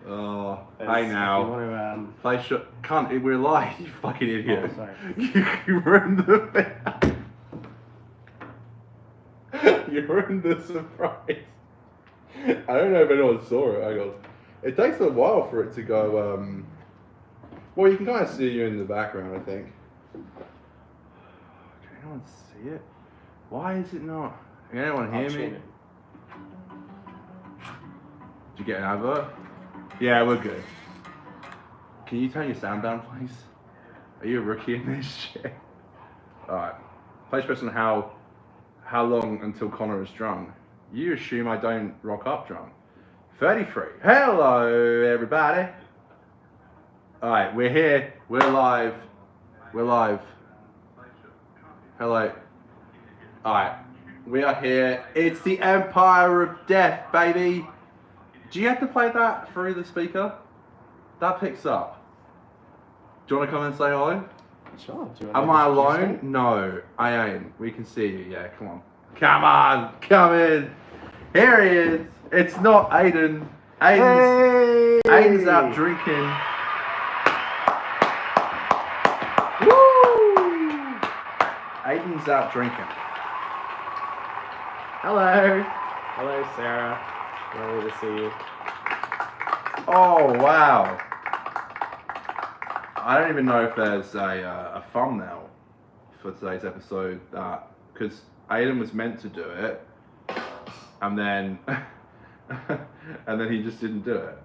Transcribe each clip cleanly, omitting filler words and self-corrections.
Oh, hey now. Want Play shot. Can't. We're live, you fucking idiot. Oh, sorry. You ruined the. You ruined the surprise. I don't know if anyone saw it. Hang on. It takes a while for it to go. Well, you can kind of see you in the background, I think. Can anyone see it? Why is it not? Can anyone hear me? Did you get an advert? Yeah, we're good. Can you turn your sound down, please? Are you a rookie in this shit? Alright. Place press on how long until Connor is drunk. You assume I don't rock up drunk. 33. Hello, everybody. Alright, we're here. We're live. We're live. Hello. Alright. We are here. It's the Empire of Death, baby. Do you have to play that through the speaker? That picks up. Do you want to come and say hello? Sure. Am I alone? No, I ain't. We can see you. Yeah, come on. Come on. Come in. Here he is. It's not Aiden. Aiden's out drinking. Woo! Aiden's out drinking. Hello. Hello, Sarah. Lovely to see you. Oh, wow. I don't even know if there's a thumbnail for today's episode, because Aiden was meant to do it, and then he just didn't do it.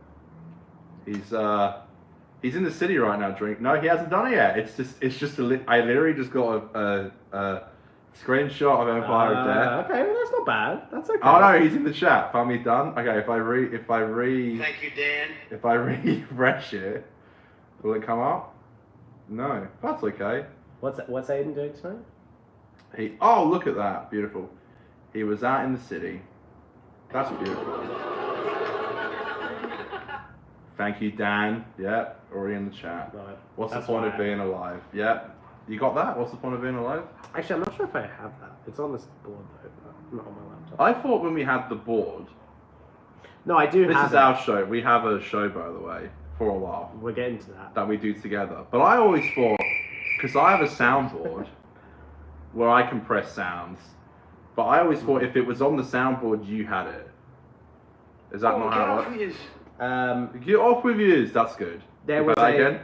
He's in the city right now drinking. No, he hasn't done it yet. I literally just got a screenshot of Empire of Death. Okay, well that's not bad. That's okay. Oh no, he's in the chat. Finally done. Okay, if I Thank you, Dan. if I refresh it, will it come up? No, that's okay. What's Aiden doing tonight? Oh, look at that, beautiful. He was out in the city. That's beautiful. Thank you, Dan. Yeah, already in the chat. Right. What's the point of being alive? Yeah, you got that? What's the point of being alive? Actually, I'm not sure if I have that. It's on this board though, but not on my laptop. I thought when we had the board. No, I do have. This is our show. We have a show, by the way, for a while. We're getting to that. That we do together. But I always thought, because I have a soundboard where I can press sounds, but I always thought if it was on the soundboard, you had it. Is that not how it works? Get off with yous. That's good. There was again.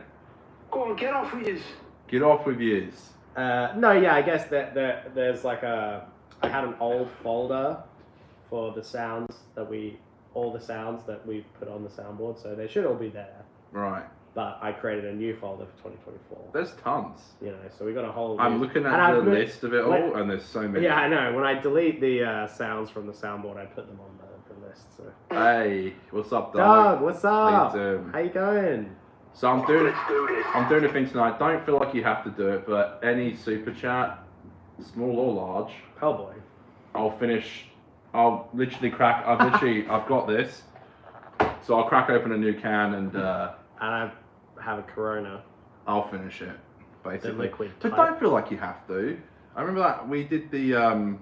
Go on, get off with you. Get off with yous. No, yeah, I guess that there's like I had an old folder for the sounds all the sounds that we put on the soundboard, so they should all be there. Right. But I created a new folder for 2024. There's tons. You know, so we got a whole. I'm looking at the list of it all, and there's so many. Yeah, I know. When I delete the sounds from the soundboard, I put them on the list. So. Hey, what's up, Doug? What's up? How you doing? How you going? So I'm doing a thing tonight. Don't feel like you have to do it, but any super chat, small or large. Oh boy. I'll literally crack. I've got this, so I'll crack open a new can and I have a Corona. I'll finish it, basically. The liquid But type. don't feel like you have to. I remember that we did the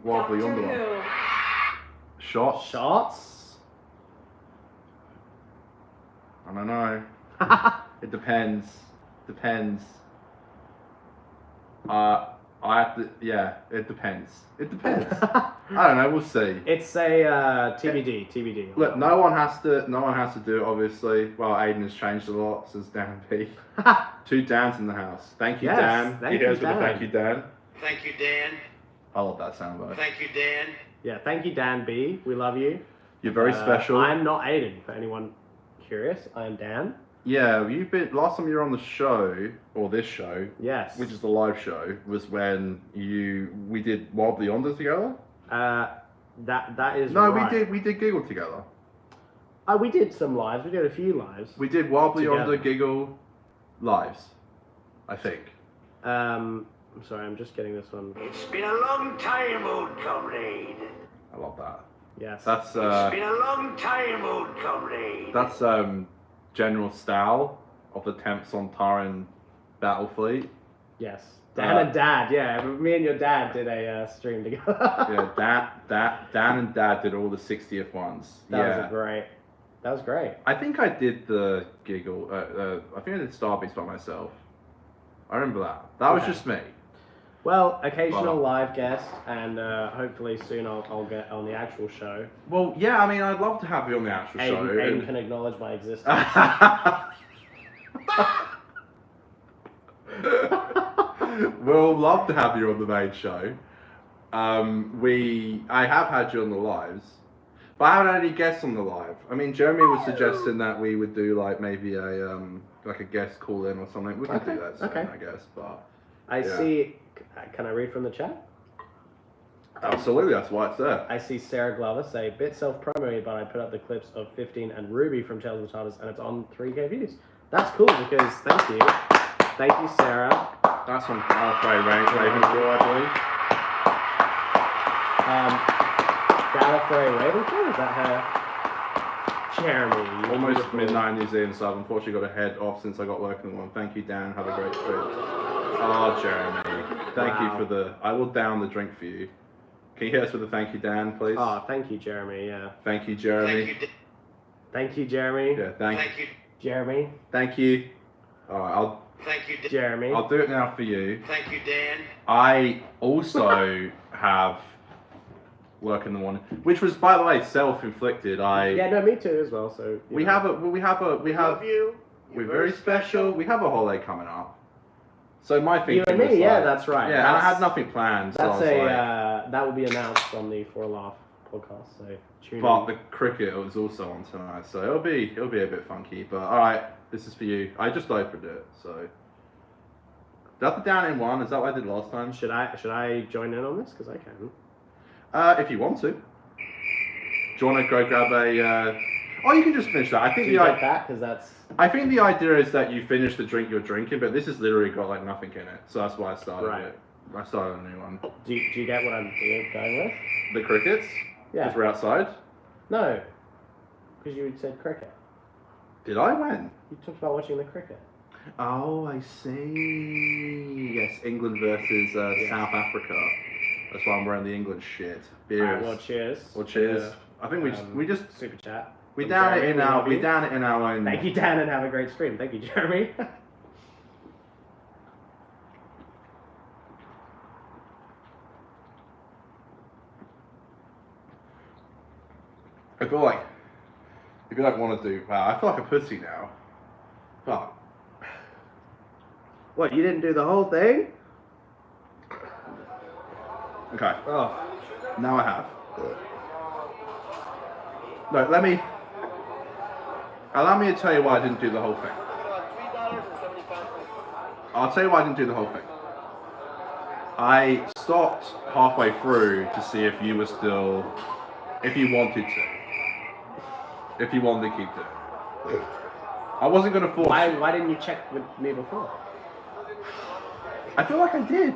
wobbly on one. Shots. Shots? I don't know. It depends. I have to. Yeah, it depends. It depends. I don't know. We'll see. It's a TBD. Look, no one has to do it. Obviously, well, Aiden has changed a lot since Dan P. 2 Dans in the house. Thank you, Yes, Dan. thank you, Dan. Thank you, Dan. Thank you, Dan. I love that soundbite. Thank you, Dan. Yeah, thank you, Dan B. We love you. You're very special. I'm not Aiden, for anyone curious. I am Dan. Yeah, last time you were on the show, or this show, Yes. which is the live show, was when we did Wobbly Onda together. That is No, right. we did Giggle together. We did some lives. We did a few lives. We did Wobbly Together. Onda Giggle lives, I think. I'm sorry, I'm just getting this one. It's been a long time, old comrade. I love that. Yes. That's It's been a long time, old comrade. that's General Stahl of the 10th Sontaran battle fleet. Yes. Dan and Dad, yeah. Me and your dad did a stream together. Dan and Dad did all the 60th ones. That was great. I think I did the giggle. I think I did Starbeats by myself. I remember that. That was just me. Well, occasional live guest, and hopefully soon I'll get on the actual show. Well, yeah, I mean, I'd love to have you on the actual show. Aiden can acknowledge my existence. We'll love to have you on the main show. I have had you on the lives, but I haven't had any guests on the live. I mean, Jeremy was suggesting that we would do like maybe a guest call in or something. We could do that soon, I guess. But I see. Can I read from the chat? Absolutely, that's why it's there. I see Sarah Glover say, bit self-promoted, but I put up the clips of 15 and Ruby from Tales of the TARDIS, and it's on 3K views. That's cool because thank you, Sarah. That's from Gallifrey Ravenclaw, I believe. Gallifrey Ravenclaw, is that her? Jeremy. Almost midnight in New Zealand, so I've unfortunately got to head off since I got work in the morning. Thank you, Dan. Have a great trip. Oh, Jeremy. Thank you for the... I will down the drink for you. Can you hit us with a thank you, Dan, please? Oh, thank you, Jeremy, yeah. Thank you, Jeremy. Thank you, Jeremy. Yeah, thank you. Jeremy. Thank you. Alright, Thank you, Jeremy. I'll do it now for you. Thank you, Dan. I also have work in the morning, which was, by the way, self-inflicted. Yeah, no, me too as well. So we have. Love you. We're very special. We have a holiday coming up. So my thinking you and me, was yeah, like, that's right. Yeah, and I had nothing planned. So That's that will be announced on the For a Laugh podcast. So tune in. But the cricket was also on tonight, so it'll be a bit funky. But all right, this is for you. I just opened it, so. Did I put down in one? Is that what I did last time? Should I join in on this? Because I can. If you want to. Do you want to go grab a? Oh, you can just finish that. I think I think the idea is that you finish the drink you're drinking, but this has literally got like nothing in it, so that's why I started it. I started a new one. Do you get what I'm going with? The crickets? Yeah. Because we're outside? No, because you said cricket. Did I? When? You talked about watching the cricket. Oh, I see. Yes, England versus South Africa. That's why I'm wearing the England shit. Beers. Alright, well, cheers. Well, cheers. I think we just super chat. we down it in our own. Thank you, Dan, and have a great stream. Thank you, Jeremy. I feel like if you don't want to do, I feel like a pussy now. But What, you didn't do the whole thing? okay, Oh. now I have. No, allow me to tell you why I didn't do the whole thing. I'll tell you why I didn't do the whole thing. I stopped halfway through to see if you were still, if you wanted to. If you wanted to keep doing it. I wasn't going to force you. Why didn't you check with me before? I feel like I did.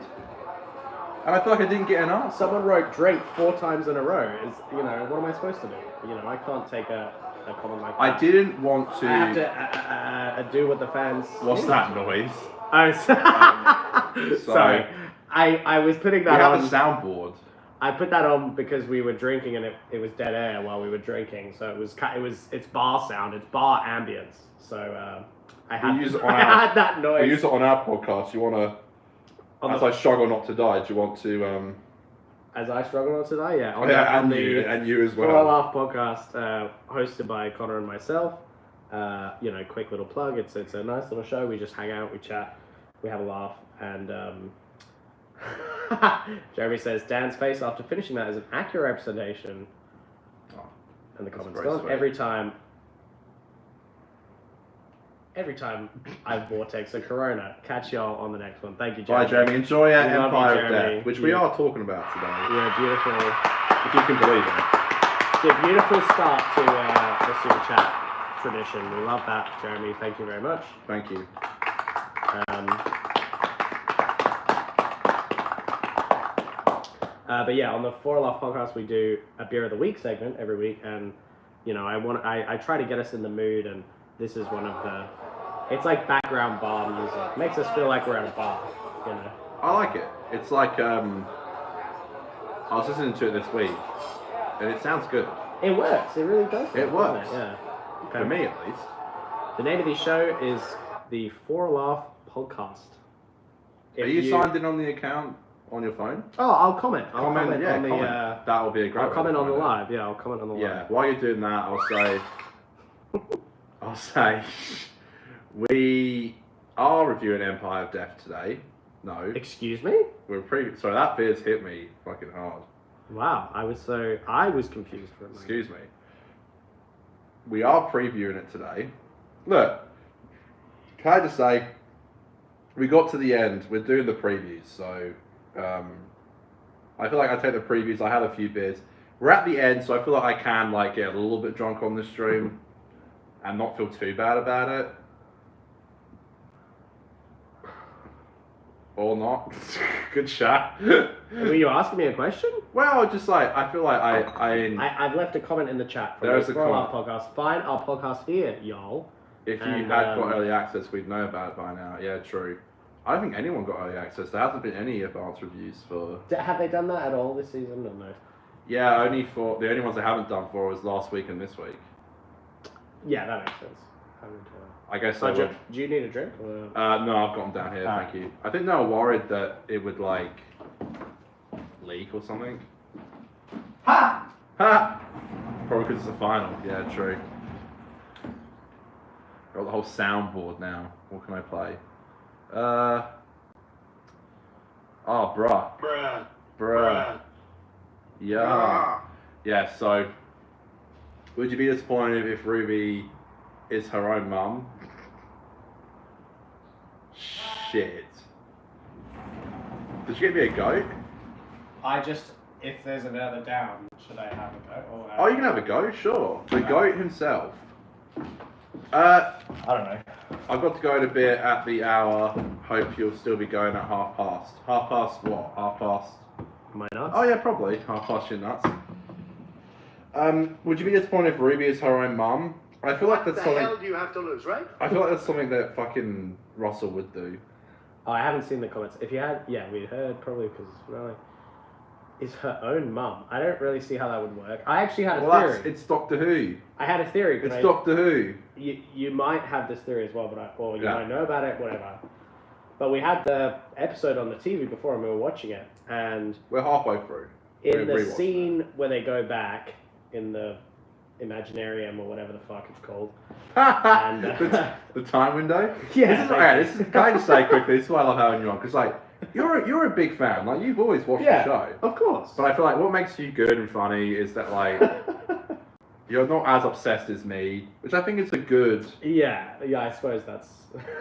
And I feel like I didn't get enough. Someone wrote drink 4 times in a row. What am I supposed to do? I can't take a comment like that. I didn't want to... I have to do what the fans... What's that noise? Oh, sorry. I was putting that on... We have a soundboard. I put that on because we were drinking and it was dead air while we were drinking. So it's bar sound, it's bar ambience. So I had that noise. We use it on our podcast. You want to... As I struggle not to die, do you want to... As I struggle not to die, yeah. And you as well. For a Laugh podcast, hosted by Connor and myself. Quick little plug. It's a nice little show. We just hang out, we chat, we have a laugh, and Jeremy says Dan's face after finishing that is an accurate representation. Oh, and the comments gone every time I vortex a Corona. Catch y'all on the next one. Thank you, Jeremy. Bye, Jeremy. Enjoy our Empire of Jeremy. Death, which we are talking about today. Yeah, beautiful. If you can believe it. It's a beautiful start to the Super Chat tradition. We love that, Jeremy. Thank you very much. Thank you. But yeah, on the For a Laugh podcast, we do a beer of the week segment every week, and I try to get us in the mood, and this is one of the. It's like background bar music. Makes us feel like we're at a bar. you know. I like it. It's like I was listening to it this week, and it sounds good. It works. It really does. It work, works. doesn't it? Yeah. Okay. For me, at least. The name of the show is the For Laugh Podcast. Are you signed in on the account on your phone? Oh, I'll comment. Yeah, comment. That will be a great. I'll comment on the it. live. Yeah, I'll comment on the live. Yeah. While you're doing that, I'll say, we are reviewing Empire of Death today. No. Excuse me? Sorry, that beer's hit me fucking hard. Wow, I was confused for a moment. Excuse me. We are previewing it today. Look, can I just say, we got to the end. We're doing the previews, so I feel like I take the previews. I had a few beers. We're at the end, so I feel like I can get a little bit drunk on this stream and not feel too bad about it. Or not. Good shot. Were you asking me a question? Well, just I feel like I've left a comment in the chat from There's the a For Laugh comment. Podcast. Find our podcast here, y'all. If you And, had got early access, we'd know about it by now. Yeah, true. I don't think anyone got early access. There hasn't been any advanced reviews for... Have they done that at all this season or no? Yeah, the only ones they haven't done for was last week and this week. Yeah, that makes sense. I guess Do would... you need a drink? Or... No, I've got them down here, thank you. I think they were worried that it would, leak or something. Ha! Ha! Probably because it's the final. Yeah, true. Got the whole soundboard now. What can I play? Oh, bruh. Bruh. Yeah. Yeah, so... Would you be disappointed if Ruby is her own mum? Shit. Did you get me a goat? If there's another down, should I have a go? Oh, you can have a goat, sure. The goat himself. I don't know. I've got to go to bed at the hour. Hope you'll still be going at past. Half past what? Half past? My nuts? Oh yeah, probably. Half past your nuts. Would you be disappointed if Ruby is her own mum? I feel like that's something... What the hell do you have to lose, right? I feel like that's something that fucking Russell would do. Oh, I haven't seen the comments. If you had, yeah, we heard probably because is her own mum. I don't really see how that would work. I actually had a theory. It's Doctor Who. I had a theory. It's Doctor Who. You might have this theory as well, or you might know about it, whatever. But we had the episode on the TV before and we were watching it, and we're halfway through. In the scene where they go back in the Imaginarium or whatever the fuck it's called. And, the time window? Yeah. Can I just say quickly, this is why I love having you on, because you're a big fan, you've always watched the show. Of course. But I feel like what makes you good and funny is that you're not as obsessed as me, which I think is a good... Yeah, I suppose that's...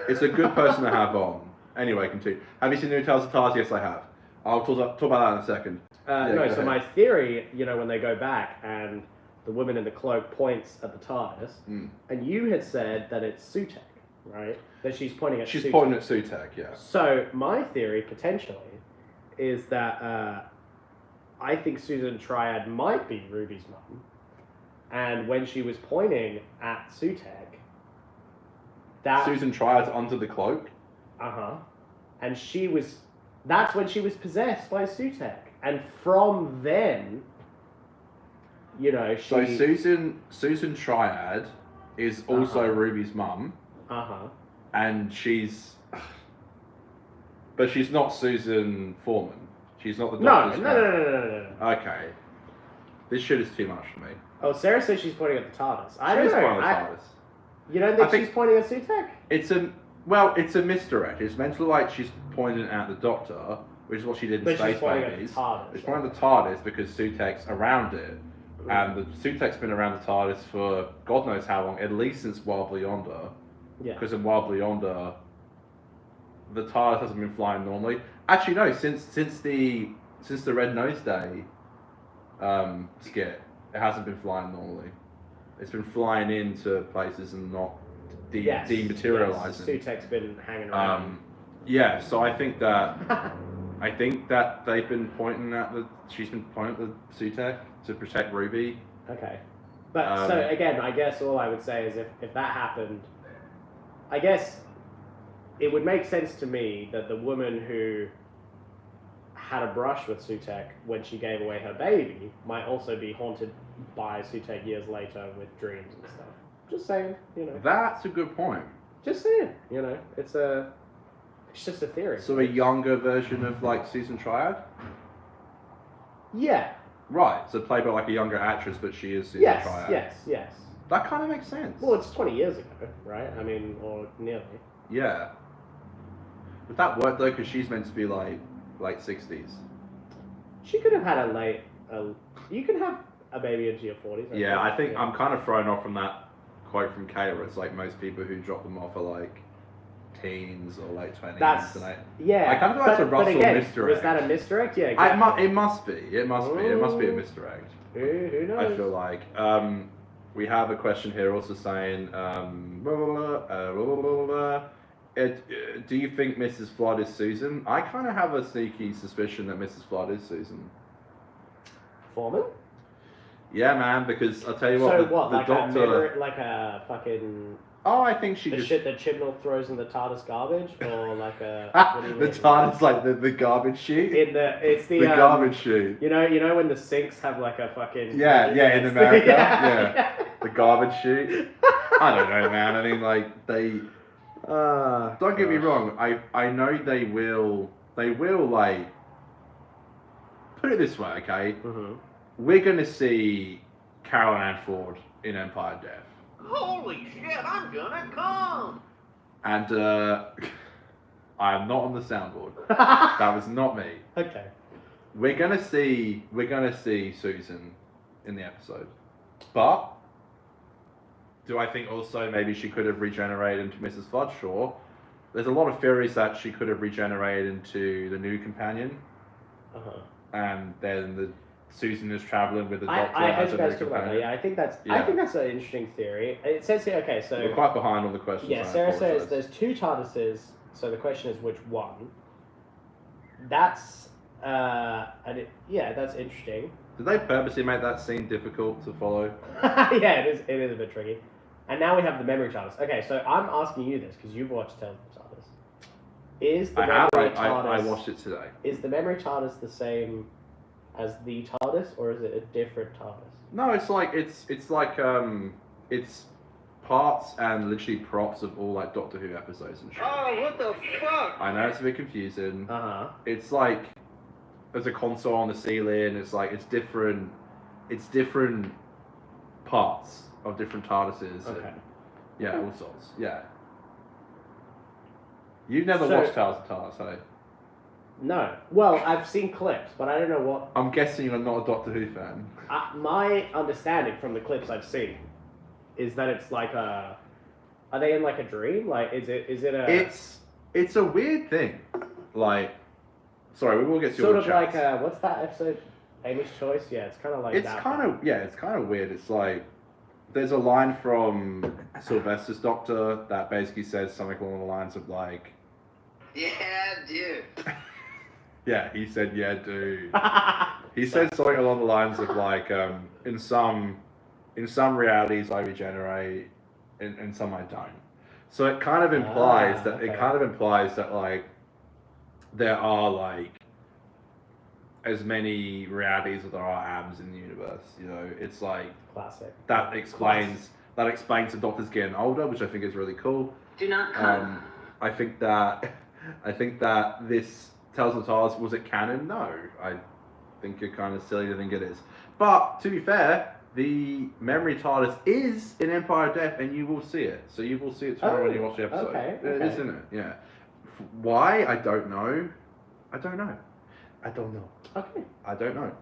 It's a good person to have on. Anyway, continue. Have you seen New Tales of Tars? Yes, I have. I'll talk about that in a second. So my theory, when they go back and the woman in the cloak points at the TARDIS, and you had said that it's Sutek, right? That she's pointing at Sutek. She's pointing at Sutek, yeah. So my theory, potentially, is that I think Susan Triad might be Ruby's mum, and when she was pointing at Sutek, that... Susan Triad's under the cloak? Uh-huh. And that's when she was possessed by Sutek. And from then, she... So Susan Triad is also Ruby's mum. Uh-huh. And she's... But she's not Susan Foreman. She's not the doctor's No. Okay. This shit is too much for me. Oh, Sarah says she's pointing at the TARDIS. I don't know. Pointing at the TARDIS. You don't think she's pointing at Sutek? It's a misdirect. It's meant to look like she's pointing at the Doctor, which is what she did in Space Babies. She's pointing at the TARDIS because Sutek's around it. And the Sutek's been around the TARDIS for God knows how long, at least since Wild Yonder. Yeah. Because in Wild Yonder, the TARDIS hasn't been flying normally. Actually, no. Since the Red Nose Day skit, it hasn't been flying normally. It's been flying into places and not dematerializing. Yes, Sutek's been hanging around. So I think that they've been she's been pointing at the Sutek to protect Ruby. Okay. But so again, I guess all I would say is if that happened, I guess it would make sense to me that the woman who had a brush with Sutek when she gave away her baby might also be haunted by Sutek years later with dreams and stuff. Just saying, you know. That's a good point. Just saying, you know. It's just a theory. So a younger version of like Susan Triad? Yeah. Right, so played by like a younger actress, but she is Susan Triad. Yes. That kind of makes sense. Well, it's 20 years ago, right? I mean, or nearly. Yeah. Would that work though? Because she's meant to be like late 60s. She could have had a late. You can have a baby into your 40s. Yeah, I think I'm kind of thrown off from that quote from Kayla. It's like most people who drop them off are like teens or late 20s. That's yeah. I kind of feel like it's a Russell misdirect. Was that a misdirect? Yeah, exactly. It must be. It must be a misdirect. Who knows? I feel like. We have a question here also saying, do you think Mrs. Flood is Susan? I kind of have a sneaky suspicion that Mrs. Flood is Susan. Foreman? Yeah, man, because I'll tell you what. So the like doctor, like a fucking. Oh, I think she the just... shit that Chibnall throws in the TARDIS garbage, or like a... the TARDIS, like the garbage chute? It's the garbage chute. You know when the sinks have like a fucking... Yeah, in America, yeah. The garbage chute. I don't know, man. I mean, like, they... don't get me wrong, I know they will, like... Put it this way, okay? Mm-hmm. We're going to see Carol Ann Ford in Empire Death. Holy shit, I'm gonna come! And I am not on the soundboard. That was not me. Okay. We're gonna see Susan in the episode, but do I think also maybe she could have regenerated into Mrs. Flood? Sure. There's a lot of theories that she could have regenerated into the new companion, and then Susan is traveling with the Doctor. I heard you guys talk about that. Yeah, I think that's an interesting theory. It says here, okay, so we're quite behind on the questions. Yeah, Sarah says there's 2 TARDISes, so the question is which one. That's that's interesting. Did they purposely make that scene difficult to follow? Yeah, it is a bit tricky. And now we have the memory TARDIS. Okay, so I'm asking you this because you've watched Tales of the TARDIS. Is the memory TARDIS? I watched it today. Is the memory TARDIS the same as the TARDIS, or is it a different TARDIS? No, it's parts and literally props of all like Doctor Who episodes and shit. Oh, what the fuck? I know it's a bit confusing. It's like there's a console on the ceiling. It's like it's different parts of different TARDISes. Okay. And, all sorts. Yeah. You've never watched Tales of TARDIS, have you? No. Well, I've seen clips, but I don't know what... I'm guessing you're not a Doctor Who fan. My understanding from the clips I've seen is that it's like a... Are they in like a dream? Like, is it a... It's a weird thing. Like... Sorry, we will get to sort your of like what's that episode? Amy's Choice? Yeah, it's kind of like it's kind of weird. It's like... There's a line from Sylvester's Doctor that basically says something along the lines of like... Yeah, dude. Yeah, he said, yeah, dude. He said something along the lines of like, in some realities I regenerate, in some I don't. So it kind of implies that like there are like as many realities as there are atoms in the universe. You know, it's like classic. That explains the Doctor's getting older, which I think is really cool. Do not come. I think that this Tales of the TARDIS, was it canon? No. I think you're kind of silly to think it is. But, to be fair, the memory TARDIS is in Empire of Death, and you will see it. So you will see it tomorrow when you watch the episode. Okay. It is in it, yeah. Why? I don't know. Okay. I don't know.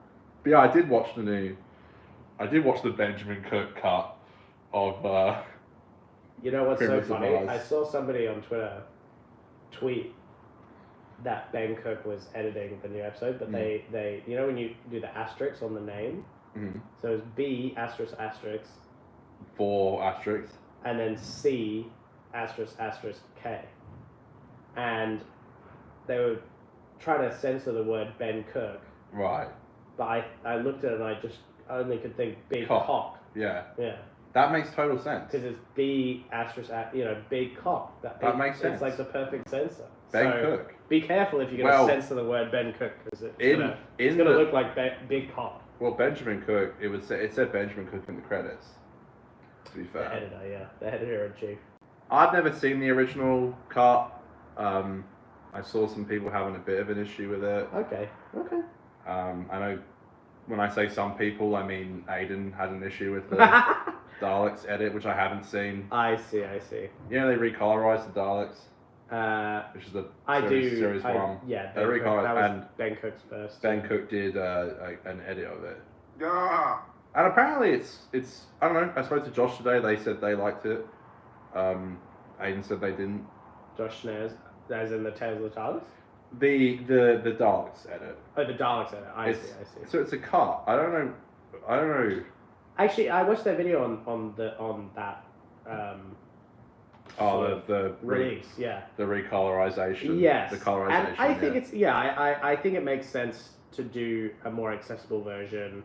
But yeah, I did watch the Benjamin Cook cut of... You know what's so Princess of funny? Mars. I saw somebody on Twitter tweet that Ben Cook was editing the new episode, but they you know when you do the asterisks on the name, so it's B asterisk asterisk 4 asterisks and then C asterisk asterisk K, and they were trying to censor the word Ben Cook, right? but I looked at it and I only could think big cock. Yeah. That makes total sense. Because it's B asterisk, big cock. That makes sense. It's like the perfect censor. Ben so Cook. Be careful if you're going to censor the word Ben Cook, because it's going to look like big cock. Well, Benjamin Cook, it said Benjamin Cook in the credits, to be fair. The editor, yeah. The editor-in-chief. I've never seen the original cut. I saw some people having a bit of an issue with it. Okay. I know when I say some people, I mean Aiden had an issue with the Daleks edit, which I haven't seen. I see. Yeah, they recolorized the Daleks, which is the series 1. Yeah, they recolorized, that was and Ben Cook's first. Ben Cook did an edit of it. Yeah. And apparently it's I don't know. I spoke to Josh today. They said they liked it. Aiden said they didn't. Josh Snares, as in the Tales of the TARDIS? The Daleks edit. Oh, the Daleks edit. I see. So it's a cut. I don't know. Actually, I watched that video on that. The release, yeah. The recolorization. Yes. The colorization. And I think I think it makes sense to do a more accessible version,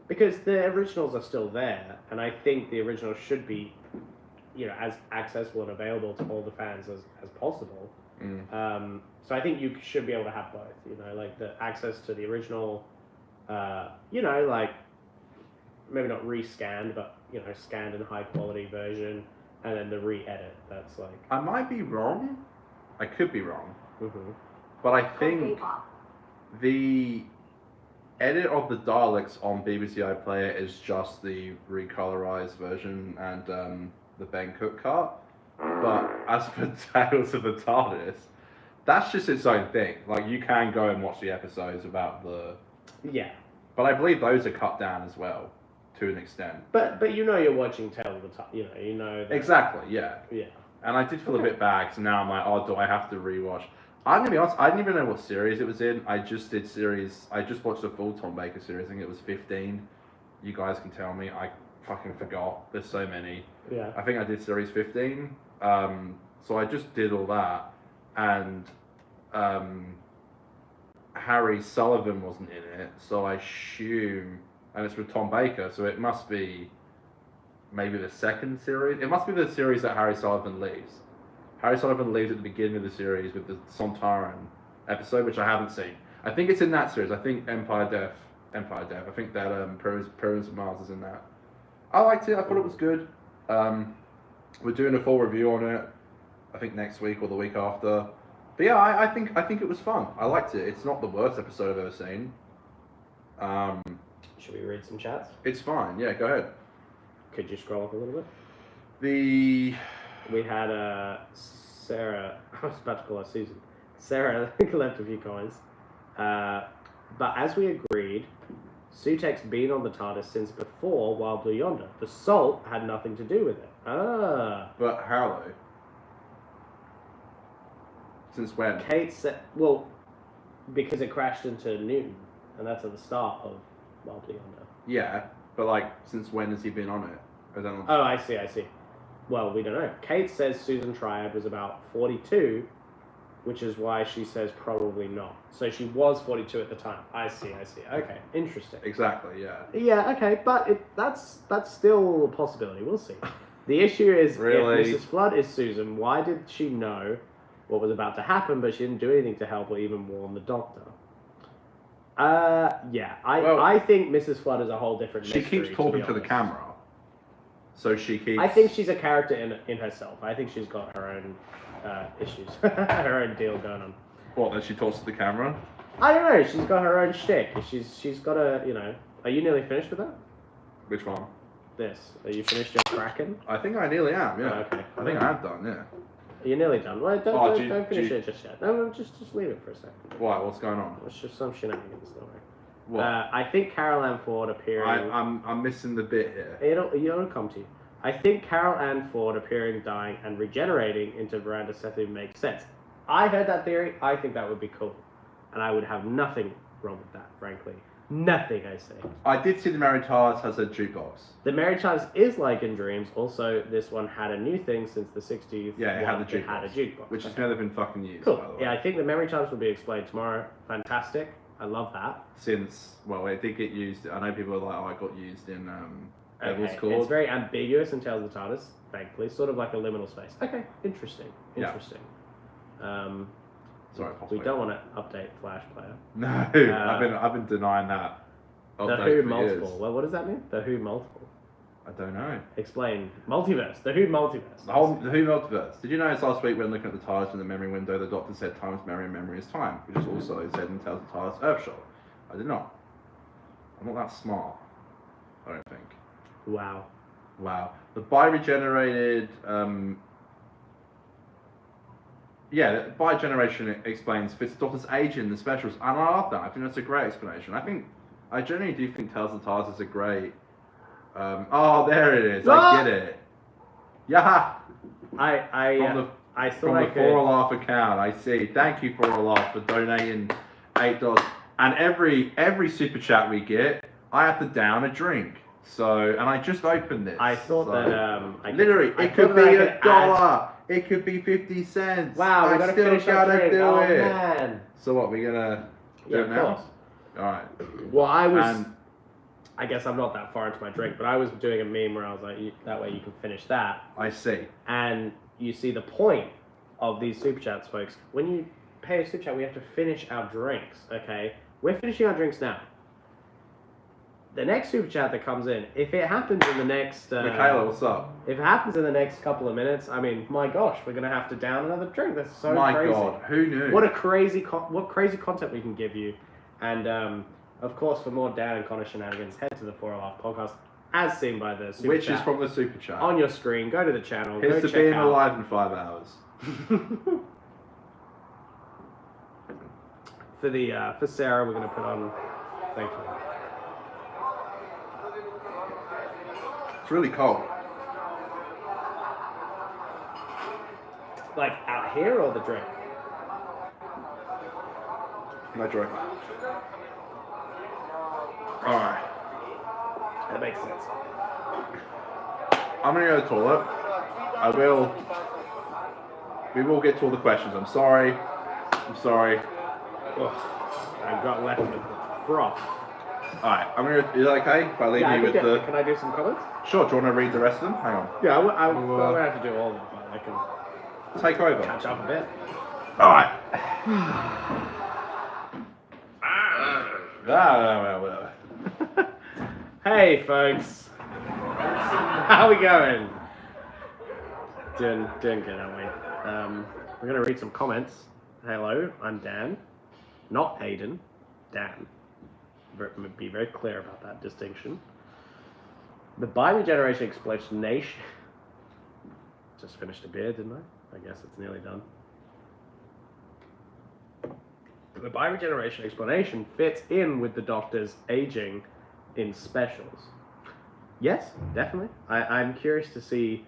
because the originals are still there, and I think the originals should be, as accessible and available to all the fans as possible. So I think you should be able to have both, like the access to the original, like maybe not rescanned, but scanned in high quality version, and then the re-edit. That's like, I might be wrong. I could be wrong. Mm-hmm. But I think the edit of the Daleks on BBC iPlayer is just the recolorized version and the Ben Cook cut. But as for Tales of the TARDIS, that's just its own thing. Like, you can go and watch the episodes about the... Yeah. But I believe those are cut down as well, to an extent. But you're watching Tales of the TARDIS, you know that... Exactly, yeah. Yeah. And I did feel a bit bad, because now I'm like, oh, do I have to rewatch? I'm going to be honest, I didn't even know what series it was in. I just watched the full Tom Baker series. I think it was 15. You guys can tell me. I fucking forgot. There's so many. Yeah. I think I did series 15. So I just did all that. And Harry Sullivan wasn't in it. So I assume... And it's with Tom Baker, so it must be maybe the second series. It must be the series that Harry Sullivan leaves. Harry Sullivan leaves at the beginning of the series with the Sontaran episode, which I haven't seen. I think it's in that series. I think Empire Death. I think that Pyramids of Mars is in that. I liked it. I thought it was good. We're doing a full review on it. I think next week or the week after. But yeah, I think it was fun. I liked it. It's not the worst episode I've ever seen. Should we read some chats? It's fine. Yeah, go ahead. Could you scroll up a little bit? We had Sarah. I was about to call her Susan. Sarah left a few comments. But as we agreed, Sutek's been on the TARDIS since before Wild Blue Yonder. The salt had nothing to do with it. But how though? Since when? Kate said, well, because it crashed into Newton, and that's at the start of Wild Blue Yonder. Yeah, but like, since when has he been on it? Oh, I see. Well, we don't know. Kate says Susan Triad was about 42, which is why she says probably not. So she was 42 at the time. I see. Okay, interesting. Exactly, yeah. Yeah, okay, but that's still a possibility. We'll see. The issue is, really? If Mrs. Flood is Susan, why did she know what was about to happen, but she didn't do anything to help or even warn the Doctor? I think Mrs. Flood is a whole different mystery. She keeps talking to the camera. So she keeps... I think she's a character in herself. I think she's got her own issues, her own deal going on. What, that she talks to the camera? I don't know. She's got her own shtick. She's got a, Are you nearly finished with that? Which one? This. Are you finished your Kraken? I think I nearly am, yeah. Oh, okay. I think I am done, yeah. You're nearly done. Well, don't finish it just yet. No, just leave it for a second. Why? What's going on? It's just some shenanigans, don't worry. What? I think Carol Ann Ford appearing... I'm missing the bit here. It'll come to you. I think Carol Ann Ford appearing, dying, and regenerating into Veranda Sethu makes sense. I heard that theory. I think that would be cool. And I would have nothing wrong with that, frankly. Nothing, I say. I did see the Mary TARDIS has a jukebox. The Mary TARDIS is like in Dreams. Also, this one had a new thing since the 60s. Yeah, it had a jukebox. Which has never been fucking used, cool. by the way. Yeah, I think the Memory TARDIS will be explained tomorrow. Fantastic. I love that. I think it used... I know people are like, oh, it got used in Evil's Okay, called. it's very ambiguous in Tales of the TARDIS, thankfully. Sort of like a liminal space. Okay, interesting. Yeah. Interesting. Sorry, we possibly. don't want to update Flash Player. No, I've been denying that. The update Who for multiple. years. Well, what does that mean? The Who multiple. I don't know. Explain. Multiverse. The Who multiverse. The Who multiverse. Did you notice last week when looking at the TARDIS in the memory window, the Doctor said time is memory and memory is time, which is also said in Tales of the TARDIS Earthshot. I did not. I'm not that smart. I don't think. Wow. Wow. The bi-regenerated, the bi-generation explains Fitz Doctor's age in the specials, and I love that. I think that's a great explanation. I genuinely do think Tales of the TARDIS is a great. There it is. I get it. Yeah. I thought From I the could. For-a-Laugh account, I see. Thank you, For-a-Laugh, for donating $8. And every super chat we get, I have to down a drink. So, and I just opened this. I thought that it could be $1. It could be 50 cents. Wow, we gotta finish our drink. do Oh it. man. So what? We're gonna do it now? All right. Well, I guess I'm not that far into my drink, but I was doing a meme where I was like, that way you can finish that. I see. And you see the point of these super chats, folks. When you pay a super chat, we have to finish our drinks. Okay, we're finishing our drinks now. The next super chat that comes in, if it happens in the next... Michaela, what's up? If it happens in the next couple of minutes, I mean, my gosh, we're going to have to down another drink. That's so my crazy. My God, who knew? What crazy content we can give you. And, of course, for more Dan and Connor shenanigans, head to the 4.5 podcast, as seen by the super Which chat. is from the super chat. On your screen, go to the channel, Here's go to check being out. alive in 5 hours. For Sarah, we're going to put on... Thank you. It's really cold. Like out here or the drink? My drink. Alright. That makes sense. I'm gonna go to the toilet. We will get to all the questions. I'm sorry. Ugh, I've got left with the froth. Alright, is that okay if I leave you with the... Can I do some comments? Sure, do you want to read the rest of them? Hang on. Yeah, I won't have to do all of them, but I can Take over. catch up a bit. Alright. Hey, folks. How we going? Doing good, aren't we? We're going to read some comments. Hello, I'm Dan. Not Hayden. Dan. Be very clear about that distinction. The bi-regeneration explanation. Just finished a beer, didn't I? I guess it's nearly done. The bi-regeneration explanation fits in with the Doctor's aging in specials. Yes, definitely. I'm curious to see,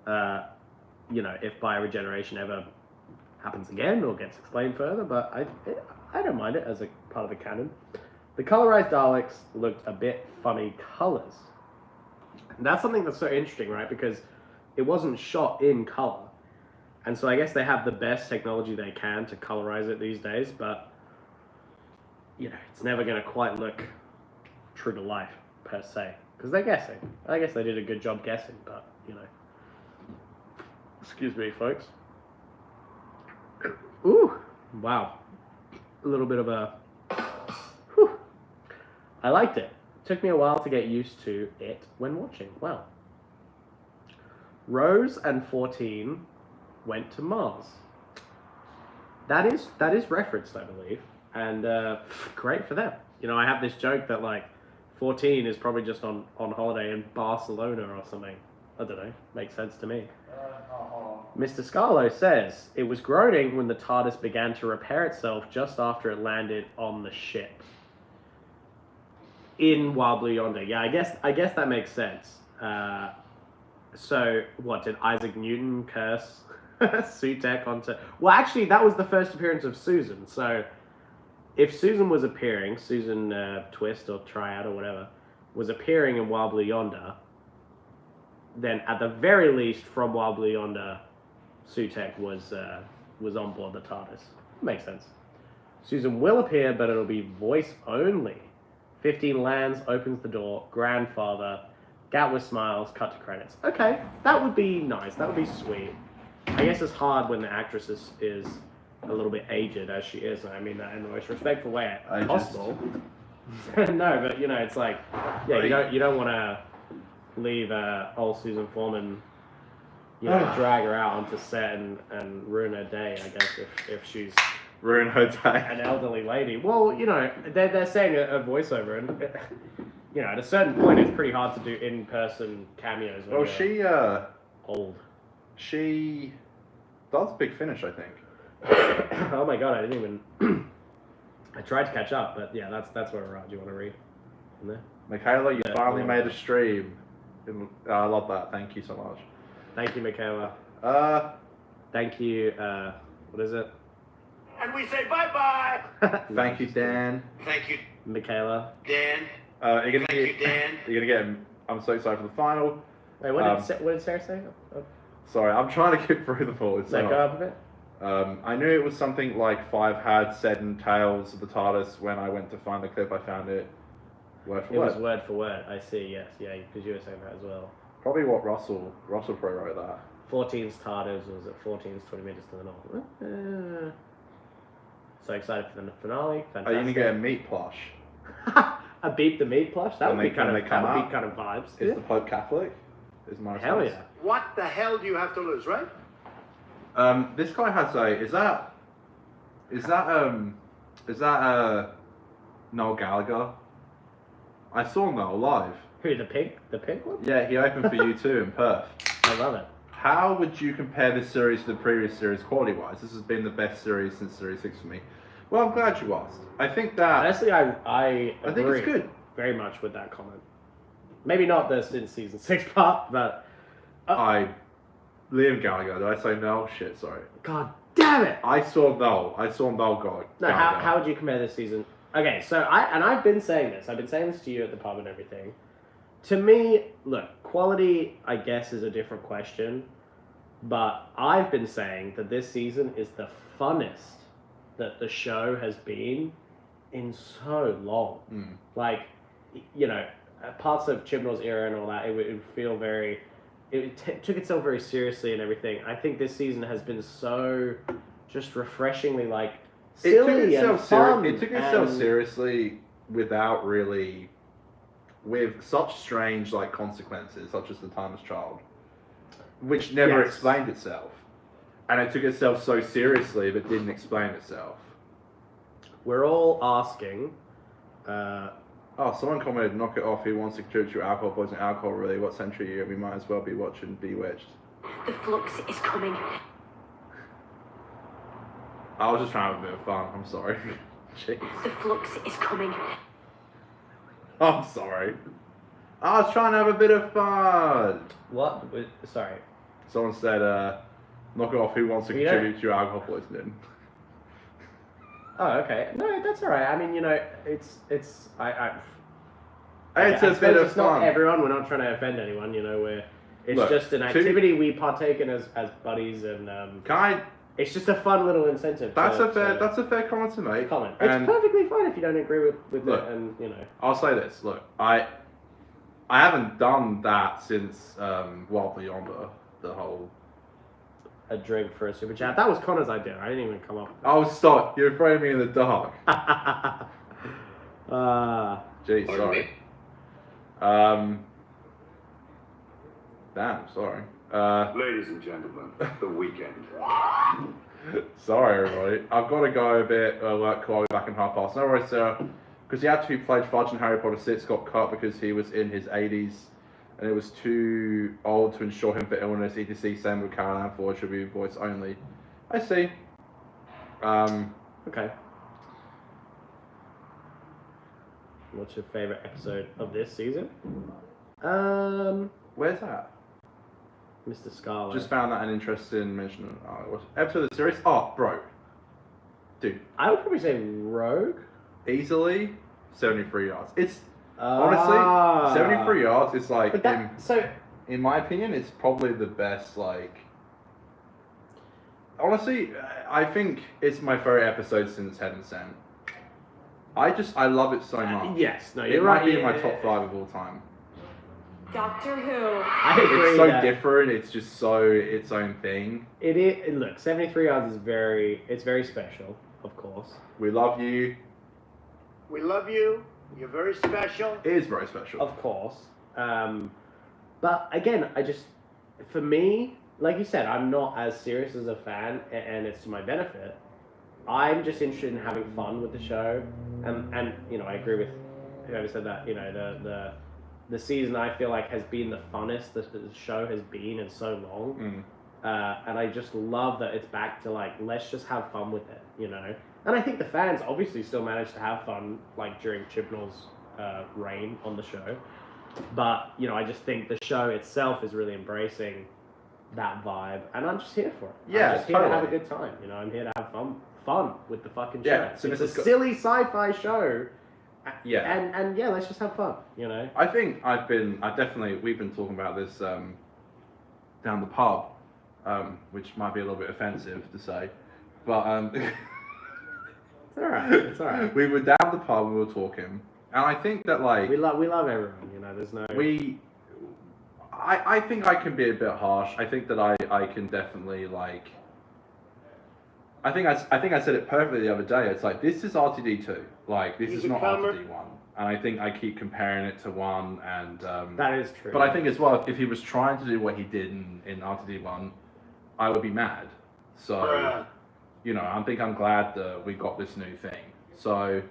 if bi-regeneration ever happens again or gets explained further, but I don't mind it as a part of the canon. The colorized Daleks looked a bit funny colors. And that's something that's so interesting, right? Because it wasn't shot in color. And so I guess they have the best technology they can to colorize it these days, but, it's never going to quite look true to life, per se. Because they're guessing. I guess they did a good job guessing, but, Excuse me, folks. Ooh, wow. A little bit of a... Whew. I liked it. Took me a while to get used to it when watching. Wow. Rose and 14 went to Mars. That is referenced, I believe, and great for them. I have this joke that 14 is probably just on holiday in Barcelona or something. I don't know. Makes sense to me. Mr. Scarlo says it was groaning when the TARDIS began to repair itself just after it landed on the ship. In Wild Blue Yonder. Yeah, I guess that makes sense. So, what, did Isaac Newton curse Sutek onto... Well, actually, that was the first appearance of Susan. So, if Susan was appearing, Susan Twist or Triad or whatever, was appearing in Wild Blue Yonder, then at the very least, from Wild Blue Yonder, Sutek was on board the TARDIS. Makes sense. Susan will appear, but it'll be voice only. 15 lands, opens the door, grandfather, Gat with smiles, cut to credits. Okay, that would be nice. That would be sweet. I guess it's hard when the actress is a little bit aged as she is. And I mean that in the most respectful way possible. No, but you know, it's like, yeah, you don't want to leave old Susan Foreman, you know, drag her out onto set and ruin her day. I guess if she's ruin her day, an elderly lady. Well, you know, they're saying a voiceover and. You know, at a certain point, it's pretty hard to do in-person cameos. When she old. She does Big Finish, I think. Oh my god, I didn't even. I tried to catch up, but yeah, that's where we're at. Do you want to read in there? Michaela, you finally made a stream. I love that. Thank you so much. Thank you, Michaela. Thank you. What is it? And we say bye-bye. Thank you, Dan. Thank you, Michaela. Dan. You're gonna Thank you, Dan. You're gonna get. I'm so excited for the final. Wait, what did Sarah say? Oh. Sorry, I'm trying to get through the full. Go up a bit. I knew it was something like Five had said in Tales of the TARDIS. When I went to find the clip, I found it word for word. It was word for word. I see. Yes, yeah, because you were saying that as well. Probably what Russell Pro wrote that. 14's TARDIS was at 14's 20 minutes to the north. So excited for the finale. Fantastic. Are you gonna get a meat plush? A Beep the Meat plush? That would be kind of vibes. Is the Pope Catholic? Is my Hell response. yeah. What the hell do you have to lose, right? This guy has is that Noel Gallagher? I saw Noel live. Who, the pink one? Yeah, he opened for U2 in Perth. I love it. How would you compare this series to the previous series quality-wise? This has been the best series since Series 6 for me. Well, I'm glad you asked. I think that... Honestly, I agree think it's good. Very much with that comment. Maybe not the since Season 6 part, but... Liam Gallagher, did I say no? Shit, sorry. God damn it! I saw Noel God. No, how would you compare this season? Okay, so I've been saying this. I've been saying this to you at the pub and everything. To me, look, quality, I guess, is a different question. But I've been saying that this season is the funnest that the show has been in so long. Like, you know, parts of Chibnall's era and all that, it would feel very... It took itself very seriously and everything. I think this season has been so just refreshingly, like, silly and fun. It took itself seriously without really... With such strange, like, consequences, such as the Timeless Child, which never explained itself. And it took itself so seriously, but didn't explain itself. We're all asking... someone commented, knock it off, who wants to contribute to alcohol poisoning? Alcohol, really? What century are you? We might as well be watching Bewitched. The flux is coming. I was just trying to have a bit of fun, I'm sorry. Jeez. The flux is coming. I'm sorry. I was trying to have a bit of fun. What? Sorry. Someone said, knock it off, who wants to contribute to alcohol poisoning? Oh, okay. No, that's all right. I mean, you know, it's a bit of fun. It's not everyone. We're not trying to offend anyone. You know, it's just an activity we partake in as buddies, and it's just a fun little incentive. That's a fair comment to make. It's perfectly fine if you don't agree with it, and you know. I'll say this. Look, I haven't done that since Wild Yonder. The whole. A drink for a super chat. That was Connor's idea. I didn't even come up with that. Oh, stop. You're throwing me in the dark. Jeez, sorry. Damn, sorry. Ladies and gentlemen, the weekend. Sorry, everybody. I've got to go a bit work call back in half past. No worries, Sarah. Because the actor who played Fudge in Harry Potter 6 got cut because he was in his 80s. And it was too old to insure him for illness, etc. Same with Caroline Ford, should be voice only. I see. Okay. What's your favorite episode of this season? Where's that? Mr. Scarlet. Just found that an interesting mention. What episode of the series? Oh, bro. Dude. I would probably say Rogue. Easily 73 yards. It's... Honestly, 73 yards is like, in my opinion, it's probably the best, like... Honestly, I think it's my favorite episode since Head and Sent. I love it so much. Yes, no, you're you're right. It might right. be in my top 5 of all time. Doctor Who. I agree. It's so that different. It's just so its own thing. It is. Look, 73 yards is very special, of course. We love you. We love you. You're very special. It is very special. Of course. But again, for me, like you said, I'm not as serious as a fan, and it's to my benefit. I'm just interested in having fun with the show, and you know, I agree with whoever said that. You know, the season I feel like has been the funnest that the show has been in so long, and I just love that it's back to like, let's just have fun with it, you know. And I think the fans obviously still managed to have fun like during Chibnall's reign on the show, but you know, I just think the show itself is really embracing that vibe, and I'm just here for it. Yeah, I'm just here to have a good time, you know. I'm here to have fun with the fucking show. Yeah, so it's a this is silly sci-fi show. Yeah. And yeah, let's just have fun, you know. I think we've been talking about this down the pub, which might be a little bit offensive to say, but It's alright. It's alright. we were down the pub, we were talking, and I think that like We love everyone, you know. There's no. I think I can be a bit harsh. I think that I can definitely like. I think I said it perfectly the other day. It's like, this is RTD2. Like, this is not RTD1. And I think I keep comparing it to 1. And that is true. But I think as well, if he was trying to do what he did in RTD1, I would be mad. So, you know, I'm glad that we got this new thing. So,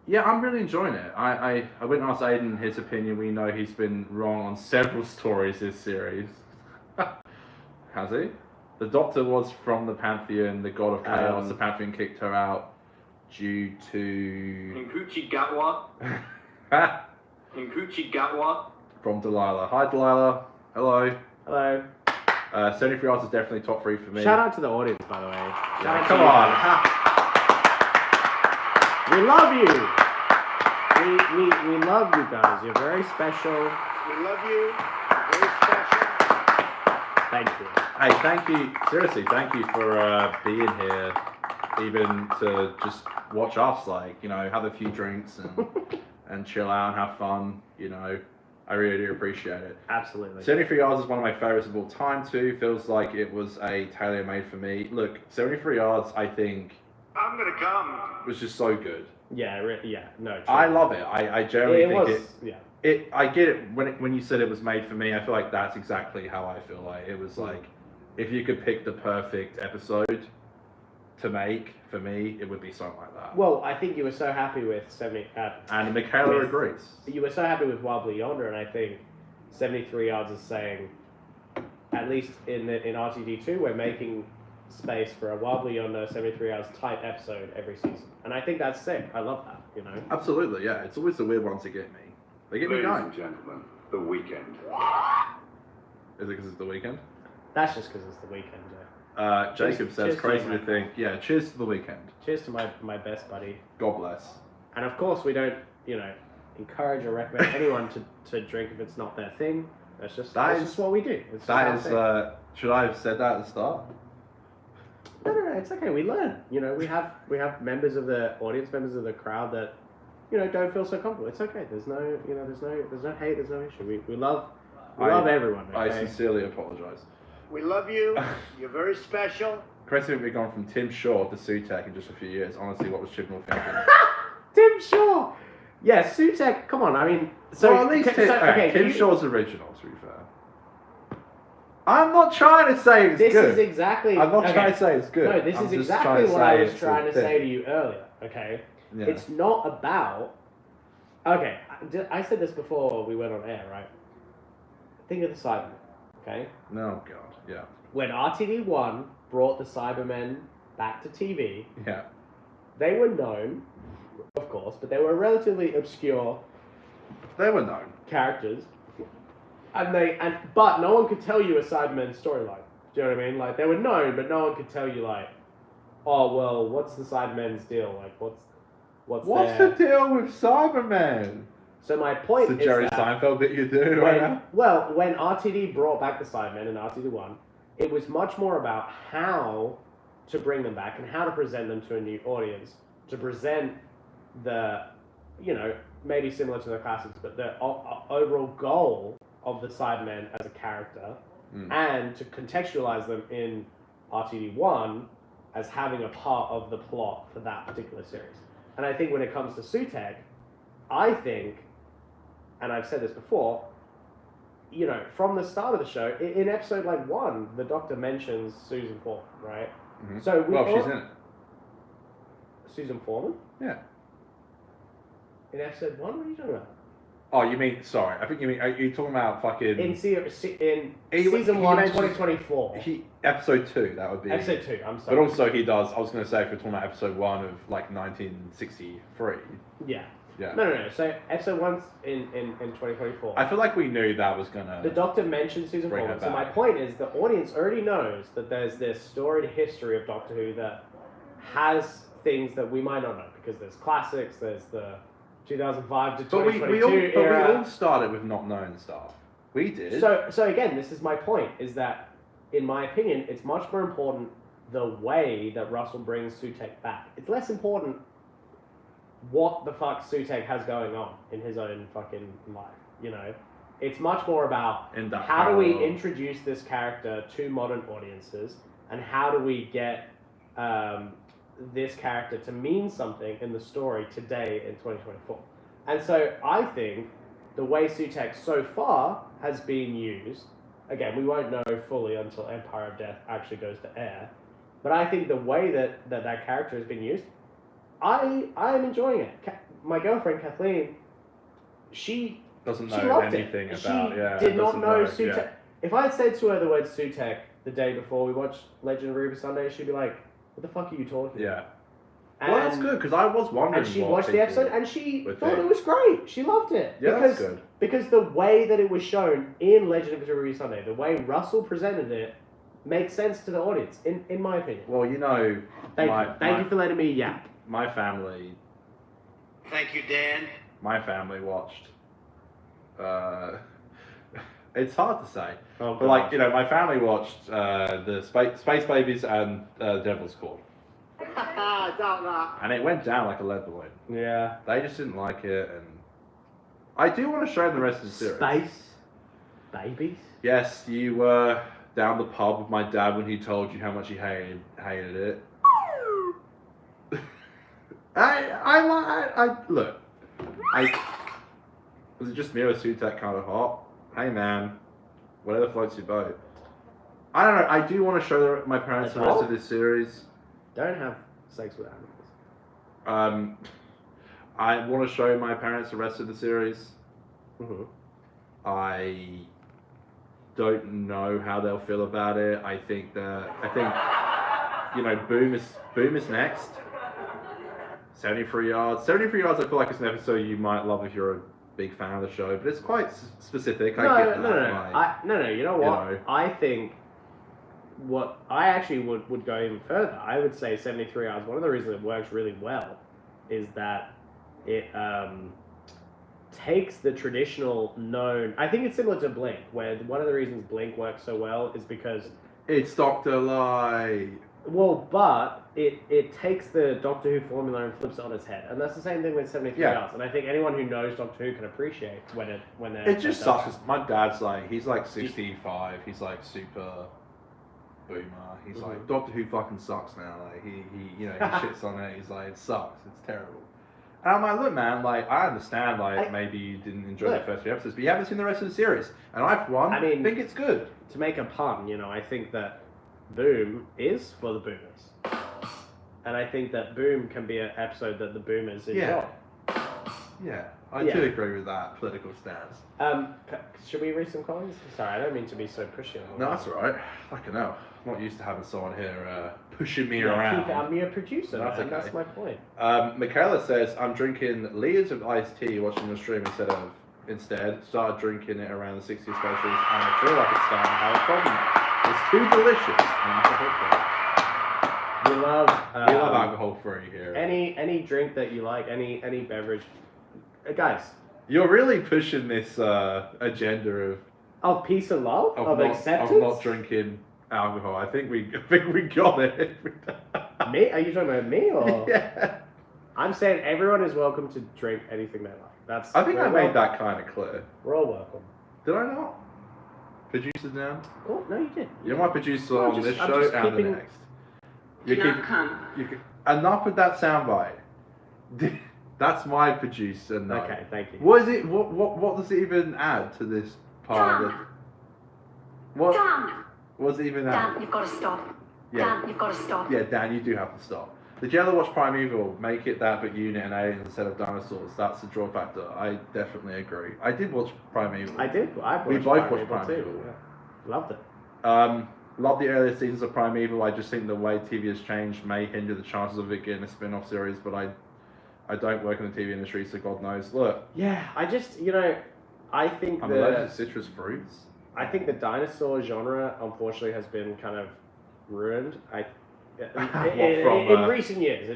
yeah, I'm really enjoying it. I wouldn't ask Aiden his opinion. We know he's been wrong on several stories this series. Has he? The Doctor was from the Pantheon, the god of chaos. The Pantheon kicked her out due to... Inkuchi Gatwa. Inkuchi Gatwa. From Delilah. Hi, Delilah. Hello. Hello. 73 Hours is definitely top 3 for me. Shout out to the audience, by the way. Yeah, come on. We love you. We love you guys. You're very special. We love you. Very special. Thank you. Hey, thank you. Seriously, thank you for being here, even to just watch us, like, you know, have a few drinks and chill out and have fun. You know, I really do appreciate it. Absolutely. 73 Yards is one of my favorites of all time too. Feels like it was a tailor-made for me. Look, 73 Yards, I think, I'm gonna come. was just so good. Yeah, no. True. I love it. I generally think was, yeah. I get it when you said it was made for me. I feel like that's exactly how I feel. Like it was like, if you could pick the perfect episode to make for me, it would be something like that. Well, I think you were so happy with 70. And Michaela agrees. You were so happy with Wobbly Yonder, and I think 73 Yards is saying, at least in RTD2, we're making space for a Wobbly Yonder 73 Hours type episode every season, and I think that's sick. I love that. You know. Absolutely, yeah. It's always the weird ones that get me. They get me going. Ladies and gentlemen, the weekend. Is it because it's the weekend? That's just because it's the weekend. Yeah. Jacob says, cheers to crazy you, to think. Yeah, cheers to the weekend. Cheers to my best buddy. God bless. And of course, we don't, you know, encourage or recommend anyone to drink if it's not their thing. That's just what we do. It's That is. just our thing. Should I have said that at the start? No, it's okay. We learn. You know, we have members of the audience, members of the crowd that, you know, don't feel so comfortable. It's okay. There's no hate. There's no issue. We love everyone. Okay? I sincerely apologise. We love you. You're very special. Crazy we've gone from Tim Shaw to Sutek in just a few years. Honestly, what was Chibnall thinking? Tim Shaw. Yeah, Sutek. Come on. I mean, At least Tim Shaw's original. To be fair, I'm not trying to say it's good. This is exactly. I'm not trying to say it's good. No, this is exactly what I was trying to say to you earlier. Okay. Yeah. It's not about. Okay, I said this before we went on air, right? Think of the Cybermen. Okay. No, God. Yeah. When RTD1 brought the Cybermen back to TV, Yeah. they were known, of course, but they were relatively obscure They were known. characters, but no one could tell you a Cybermen storyline. Do you know what I mean? Like, they were known, but no one could tell you, like, oh well, what's the Cybermen's deal? Like, what's the deal with Cybermen? So my point It's is the Jerry that Seinfeld bit you do right now. Well, when RTD brought back the Cybermen in RTD1, it was much more about how to bring them back and how to present them to a new audience, to present the, you know, maybe similar to the classics, but the overall goal of the Cybermen as a character, Mm. and to contextualize them in RTD1 as having a part of the plot for that particular series. And I think when it comes to Sutek, I think, and I've said this before, you know, from the start of the show, in episode like 1, the Doctor mentions Susan Foreman, right? Mm-hmm. So she's in it. Susan Foreman? Yeah. In episode 1? What are you talking about? Oh, you mean, sorry, I think you mean, are you talking about fucking... In season He 1, mentions- 2024. Episode 2, that would be... Episode 2, I'm sorry. But also he does, I was going to say, if we're talking about episode 1 of, like, 1963. Yeah. Yeah. No. So episode 1's in 2024. I feel like we knew that was going The to... Doctor mentioned Susan Bring her Foreman. So my back. point is the audience already knows that there's this storied history of Doctor Who that has things that we might not know, because there's classics, there's the 2005 to But 2022 we era. all started with not knowing stuff. We did. So again, this is my point, is that, in my opinion, it's much more important the way that Russell brings Sutek back. It's less important what the fuck Sutek has going on in his own fucking life, you know? It's much more about In that how do we parallel. introduce this character to modern audiences, and how do we get this character to mean something in the story today in 2024. And so I think the way Sutek so far has been used, again, we won't know fully until Empire of Death actually goes to air, but I think the way that character has been used, I am enjoying it. My girlfriend Kathleen, she doesn't she know loved anything it. about... She yeah, did not doesn't know Sutek. yeah. If I had said to her the word Sutek the day before we watched Legend of Ruby Sunday, she'd be like, "What the fuck are you talking Yeah. about?" Well, that's And- good, because I was wondering And she what watched the people episode and she would thought think. it was great. She loved it. Yeah, because, that's good. Because the way that it was shown in Legend of Ruby Sunday, the way Russell presented it, makes sense to the audience, in my opinion. Well, you know, Thank you for letting me yap. my family Thank you, Dan. watched. It's hard to say, Oh, but like, you know, my family watched the Space Babies and Devil's Court, Don't laugh. and it went down like a lead balloon. Yeah. They just didn't like it, and I do want to show them the rest of the series. Space babies. Yes, you were down the pub with my dad when he told you how much he hated it. I look. Was it just me or Sutek kind of hot? Hey man, whatever floats your boat. I don't know. I do want to show my parents the rest of this series. Don't have sex with animals. I want to show my parents the rest of the series. Mm-hmm. I don't know how they'll feel about it. I think you know, Boom is next. 73 yards. 73 yards. I feel like it's an episode you might love if you're a big fan of the show, but it's quite specific. I get that. Like, No. You know what? you know. I think what I actually would go even further. I would say 73 hours. One of the reasons it works really well is that it takes the traditional known. I think it's similar to Blink, where one of the reasons Blink works so well is because it's Dr. Light. well, but it takes the Doctor Who formula and flips it on its head, and that's the same thing with 73 Yeah. hours. And I think anyone who knows Doctor Who can appreciate when they're It just when it sucks. does. 'Cause my dad's like, he's like 65. He's like super boomer. He's Mhm. like, Doctor Who fucking sucks now. Like he you know, he shits on it. He's like, it sucks. It's terrible. And I'm like, look, man, like I understand, like maybe you didn't enjoy the first few episodes, but you haven't seen the rest of the series, and I, for one, think it's good. To make a pun, you know, I think that Boom is for the boomers, and I think that Boom can be an episode that the boomers enjoy. Yeah, I Yeah. do agree with that political stance. Should we read some comments? Sorry, I don't mean to be so pushy. No, that's all right. Fucking hell, I'm not used to having someone here pushing me Yeah, around. I'm your producer. That's Man. okay. That's my point. Michaela says, I'm drinking liters of iced tea watching the stream instead started drinking it around the 60 specials, and I feel like it's starting to have a problem. It's too delicious and alcohol-free. We love We love alcohol-free here. any drink that you like, any beverage. Guys, You're really pushing this agenda of peace and love, of not, acceptance. of not drinking alcohol. I think we got it. Me? Are you talking about me or? Yeah. I'm saying everyone is welcome to drink anything they like. That's. I think we're I made welcome. that kind of clear. We're all welcome. Did I not? Producer down? Cool. No, you did. You're my producer No, on I'm this just show and keeping- the next. Do You not keep come. enough with that soundbite. That's my producer note. Okay, thank you. What is it? What does it even add to this part? Dan! What? Dan! What does it even add? Dan, you've got to stop. Yeah. Dan, you've got to stop. Yeah, Dan, you do have to stop. Did you ever watch Primeval? Make it that, but unit and aliens instead of dinosaurs. That's the draw factor. I definitely agree. I did watch Primeval. I did. We both watched Primeval Primeval. too. Yeah. Loved it. Love the earlier seasons of Primeval. I just think the way TV has changed may hinder the chances of it getting a spin-off series, but I don't work in the TV industry, so God knows. Look, Yeah, I just, I think I'm allergic to citrus fruits. I think the dinosaur genre, unfortunately, has been kind of ruined. In recent years,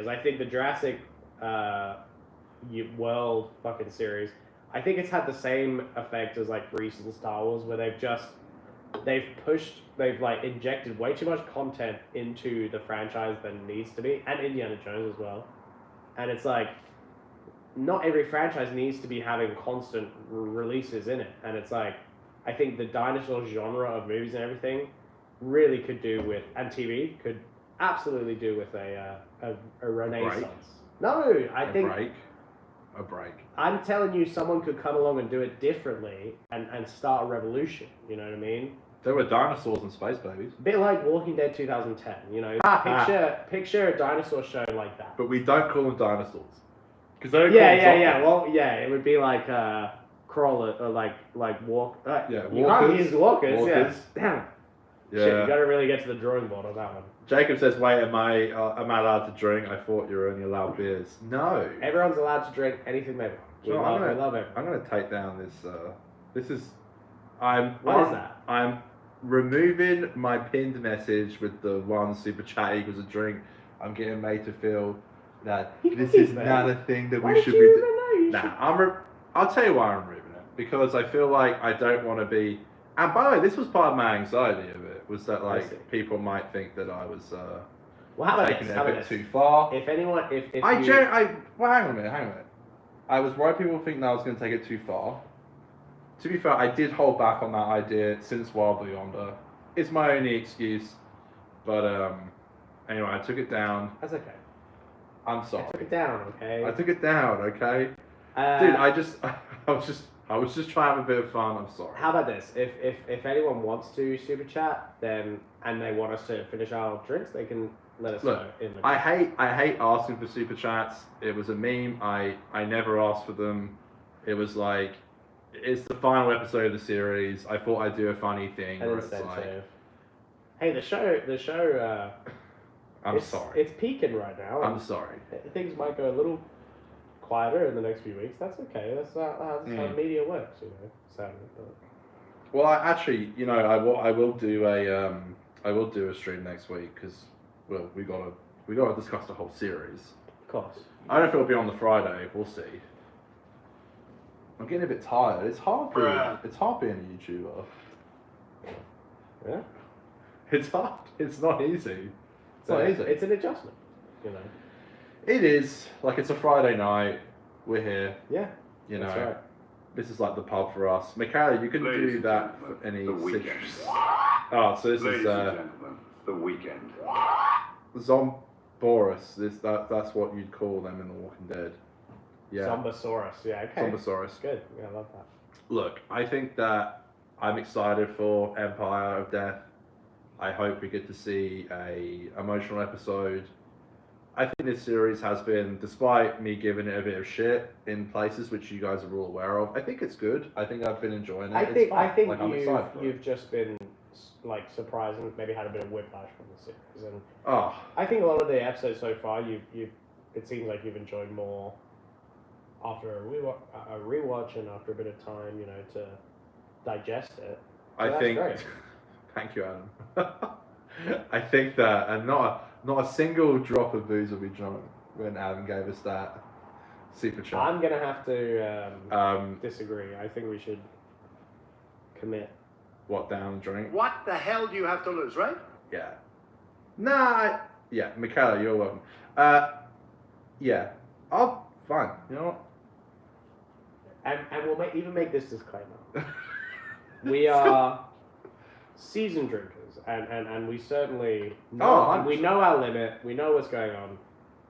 I think the Jurassic World fucking series, I think it's had the same effect as like recent Star Wars, where they've like injected way too much content into the franchise than needs to be, and Indiana Jones as well. And it's like, not every franchise needs to be having constant releases in it, and it's like, I think the dinosaur genre of movies and everything really could do with, and TV could absolutely do with a renaissance. No, I think A break. I'm telling you, someone could come along and do it differently and start a revolution. You know what I mean? There were dinosaurs and space babies. A bit like Walking Dead 2010. Picture a dinosaur show like that. But we don't call them dinosaurs. Because they don't Yeah. Well, yeah, it would be like crawler or like walk. Yeah, you walkers. can't use walkers. Walkers. Yeah. Damn. Yeah. Shit, you got to really get to the drawing board on that one. Jacob says, "Wait, am I allowed to drink? I thought you were only allowed beers." No. Everyone's allowed to drink anything they want. We love everyone. I'm gonna take down this. This is. What is that? I'm removing my pinned message with the one super chat equals a drink. I'm getting made to feel that this is not a thing that we should be doing. I'll tell you why I'm removing it. Because I feel like I don't want to be. And by the way, this was part of my anxiety of it. Was that like people might think that I was taking it a bit too far. If anyone, if well, hang on a minute. I was worried people would think that I was going to take it too far. To be fair, I did hold back on that idea since Wild Beyonder. It's my only excuse. But anyway, I took it down. That's okay. I'm sorry. I took it down, okay? I took it down, okay? Dude, I was just trying to have a bit of fun. I'm sorry. How about this? If anyone wants to super chat, then and they want us to finish our drinks, they can let us know in the. I hate asking for super chats. It was a meme. I never asked for them. It was like, it's the final episode of the series. I thought I'd do a funny thing. An incentive. Hey, the show. I'm sorry. It's peaking right now. I'm sorry. Things might go a little quieter in the next few weeks. That's okay. That's how media works, sadly. Well, I will do a stream next week because we gotta discuss the whole series. Of course. I don't know if it'll be on the Friday. We'll see. I'm getting a bit tired. It's hard being a YouTuber. Yeah. It's hard. It's not easy. It's not easy. It's an adjustment, It is. Like, it's a Friday night. We're here. Yeah. That's right. This is like the pub for us. Michaela, you can do that for any citrus. Oh, so this Ladies is and gentlemen, the weekend. Zomboris. That's what you'd call them in The Walking Dead. Yeah. Zombosaurus. Yeah. Okay. Zombosaurus. Good. Yeah, I love that. Look, I think that I'm excited for Empire of Death. I hope we get to see a emotional episode. I think this series has been, despite me giving it a bit of shit in places which you guys are all aware of, I think it's good. I think I've been enjoying it. I think I'm excited for you've just been like surprised and maybe had a bit of whiplash from the series. And Oh, I think a lot of the episodes so far, it seems like you've enjoyed more after a rewatch and after a bit of time, to digest it. So I that's think. great. Thank you, Adam. I think that, and not a single drop of booze will be drunk when Adam gave us that super chat. I'm gonna have to disagree. I think we should commit. What, down and drink? What the hell do you have to lose, right? Yeah. Yeah, Michaela, you're welcome. Yeah. Fine. You know what? And we'll even make this disclaimer. We are seasoned drinkers, and we certainly know, we know our limit. We know what's going on.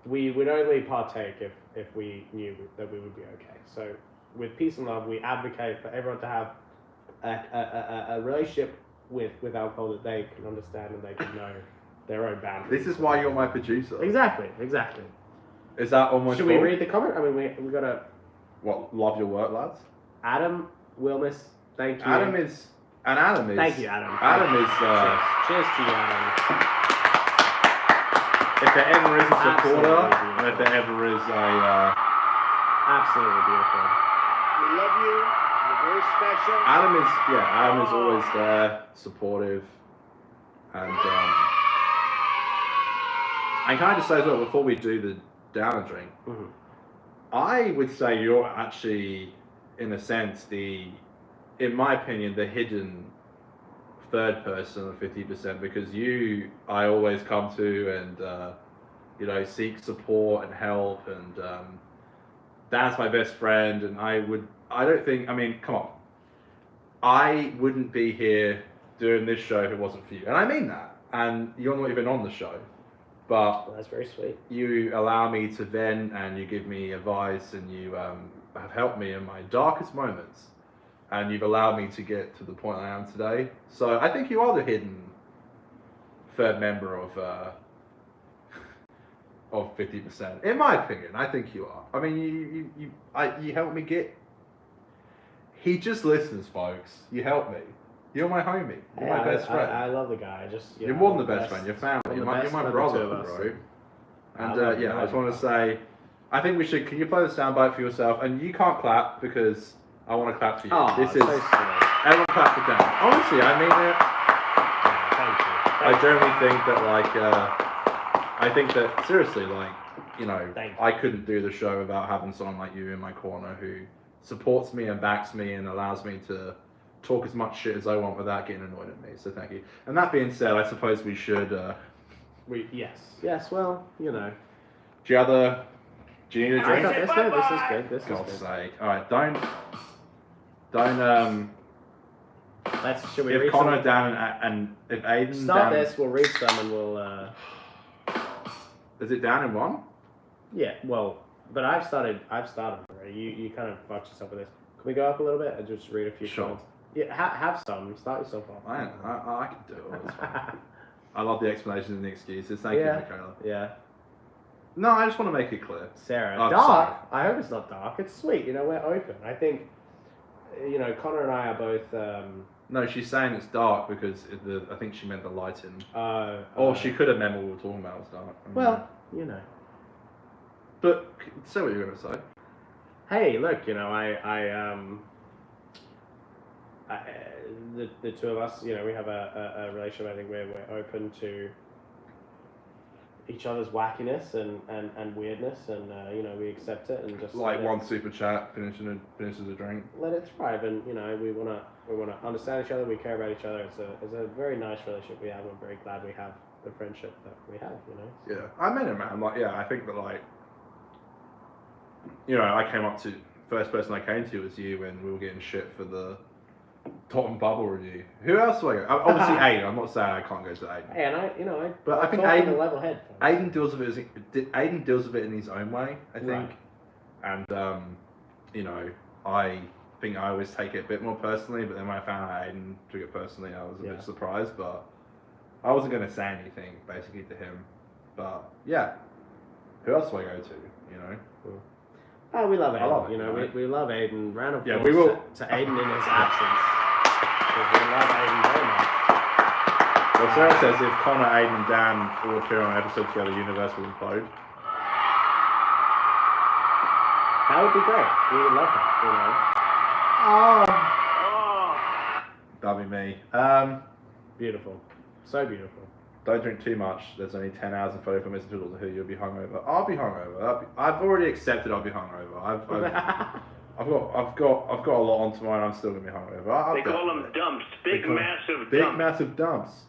We would only partake if we knew that we would be okay. So, with peace and love, we advocate for everyone to have a relationship with alcohol that they can understand and they can know their own boundaries. This is why you're my producer. Exactly. Is that almost? Should we read the comment? I mean, we gotta. What? Love your work, lads. Adam Wilmus, thank you. Adam is. Thank you, Adam. Adam is. Cheers to you, Adam. If there ever is a supporter, Absolutely and if there ever is a. Absolutely beautiful. We love you. You're very special. Adam is always there, supportive, and can I just say as well before we do the down and drink, I would say you're actually, in a sense, in my opinion, the hidden third person of 50% because I always come to and seek support and help and Dan's my best friend and come on, I wouldn't be here doing this show if it wasn't for you, and I mean that, and you're not even on the show, but that's very sweet. You allow me to vent and you give me advice and you have helped me in my darkest moments. And you've allowed me to get to the point I am today. So I think you are the hidden third member of 50%. In my opinion, I think you are. I mean, you helped me get. He just listens, folks. You helped me. You're my homie. You're my best friend. I love the guy. You're more than the best friend. You're family. You're my brother, bro. And I just want to say, I think we should. Can you play the soundbite for yourself? And you can't clap because. I want to clap for you. This is. Everyone clap for Dan. Honestly, I mean it. Yeah, thank you. I generally think that, seriously, I couldn't do the show without having someone like you in my corner who supports me and backs me and allows me to talk as much shit as I want without getting annoyed at me. So thank you. And that being said, I suppose we should. Yes. Well, Do you need a drink? This is good. This God's is good. sake! All right, don't. Should we if read Connor some? down and if Aiden Start down, this. We'll read some and we'll. Is it down in one? Yeah. Well, but I've started already. You kind of fucked yourself with this. Can we go up a little bit and just read a few comments? Yeah. Have some. Start yourself off. I can do it. I love the explanations and the excuses. Thank you, Michaela. Yeah. No, I just want to make it clear. Sarah, Oh, dark. sorry. I hope it's not dark. It's sweet. We're open. I think. Connor and I are both. No, she's saying it's dark because I think she meant the lighting. Or she could have meant what we were talking about was dark. Well, But say what you were going to say. Hey, look, the two of us, we have a relationship. I think we're open to each other's wackiness and weirdness, and we accept it and just one super chat finishes a drink. Let it thrive, and we wanna understand each other. We care about each other. It's a very nice relationship we have. I'm very glad we have the friendship that we have. Yeah, I mean it, man. I think that I came up to first person I came to was you when we were getting shit for the Tottenham Bubble review. Who else do I go? Obviously Aiden. I'm not saying I can't go to Aiden. Hey, and I think Aiden a level head. Aiden deals with it in his own way, I think, and I think I always take it a bit more personally. But then when I found out Aiden took it personally, I was a bit surprised. But I wasn't going to say anything basically to him. But yeah, who else do I go to? Oh, we love Aiden. I love it, we love Aiden. Round of applause we will. to Aiden in his absence. Because we love Aiden very much. Well, Sarah says if Connor, Aiden, and Dan all appear on an episode together, the universe will implode. That would be great. We would love that. That'd be me. Beautiful. So beautiful. Don't drink too much. There's only 10 hours and 34 minutes until Doctor Who. You'll be hungover. I'll be hungover. I've already accepted I'll be hungover. I've got a lot on tomorrow and I'm still gonna be hungover. They call them dumps. Big massive dumps.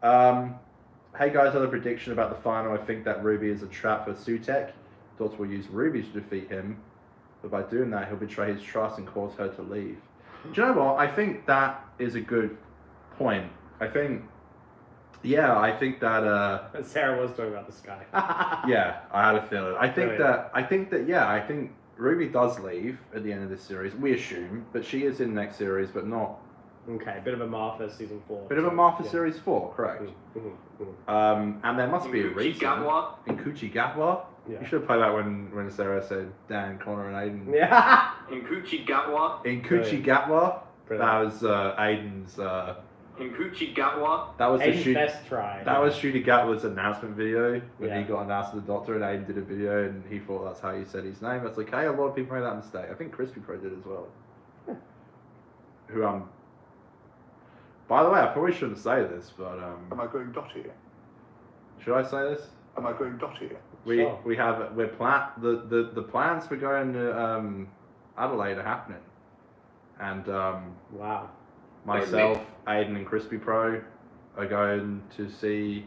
Hey guys, another prediction about the final. I think that Ruby is a trap for Sutek. Doctor will use Ruby to defeat him, but by doing that, he'll betray his trust and cause her to leave. Do you know what? I think that is a good point. I think that. Sarah was talking about the sky. Yeah, I had a feeling. I think Brilliant. I think Ruby does leave at the end of this series. We assume, but she is in the next series, but not. Okay, bit of a Martha season 4. Bit of a Martha series 4, correct? And there must be a reason. In Kuchi Gatwa. Yeah. You should have played that when Sarah said Dan, Connor, and Aiden. Yeah. In Kuchi Gatwa. In Kuchi Gatwa. Brilliant. That was Aiden's. In Kuchi Gatwa. That was the Aiden's shoot. best try. That was Shooty Gatwa's announcement video when Yeah. he got announced to the Doctor, and Aiden did a video, and he thought that's how you said his name. That's okay. A lot of people made that mistake. I think Crispy Pro did as well. Who By the way, I probably shouldn't say this, but Am I going dotty? should I say this? Am I going dotty? Sure. The plans for going to Adelaide are happening, and Wow. myself, Aiden, and Crispy Pro are going to see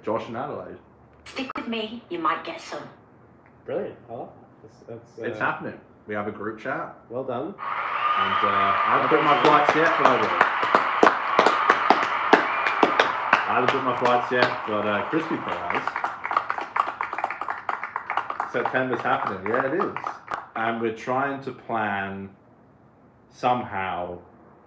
Josh in Adelaide. Stick with me, you might get some. Brilliant. Oh, that's It's happening. We have a group chat, well done. and I haven't booked my flights yet, but I will. I haven't booked my flights yet, but Crispy Pro has. September's happening. Yeah, it is. And we're trying to plan somehow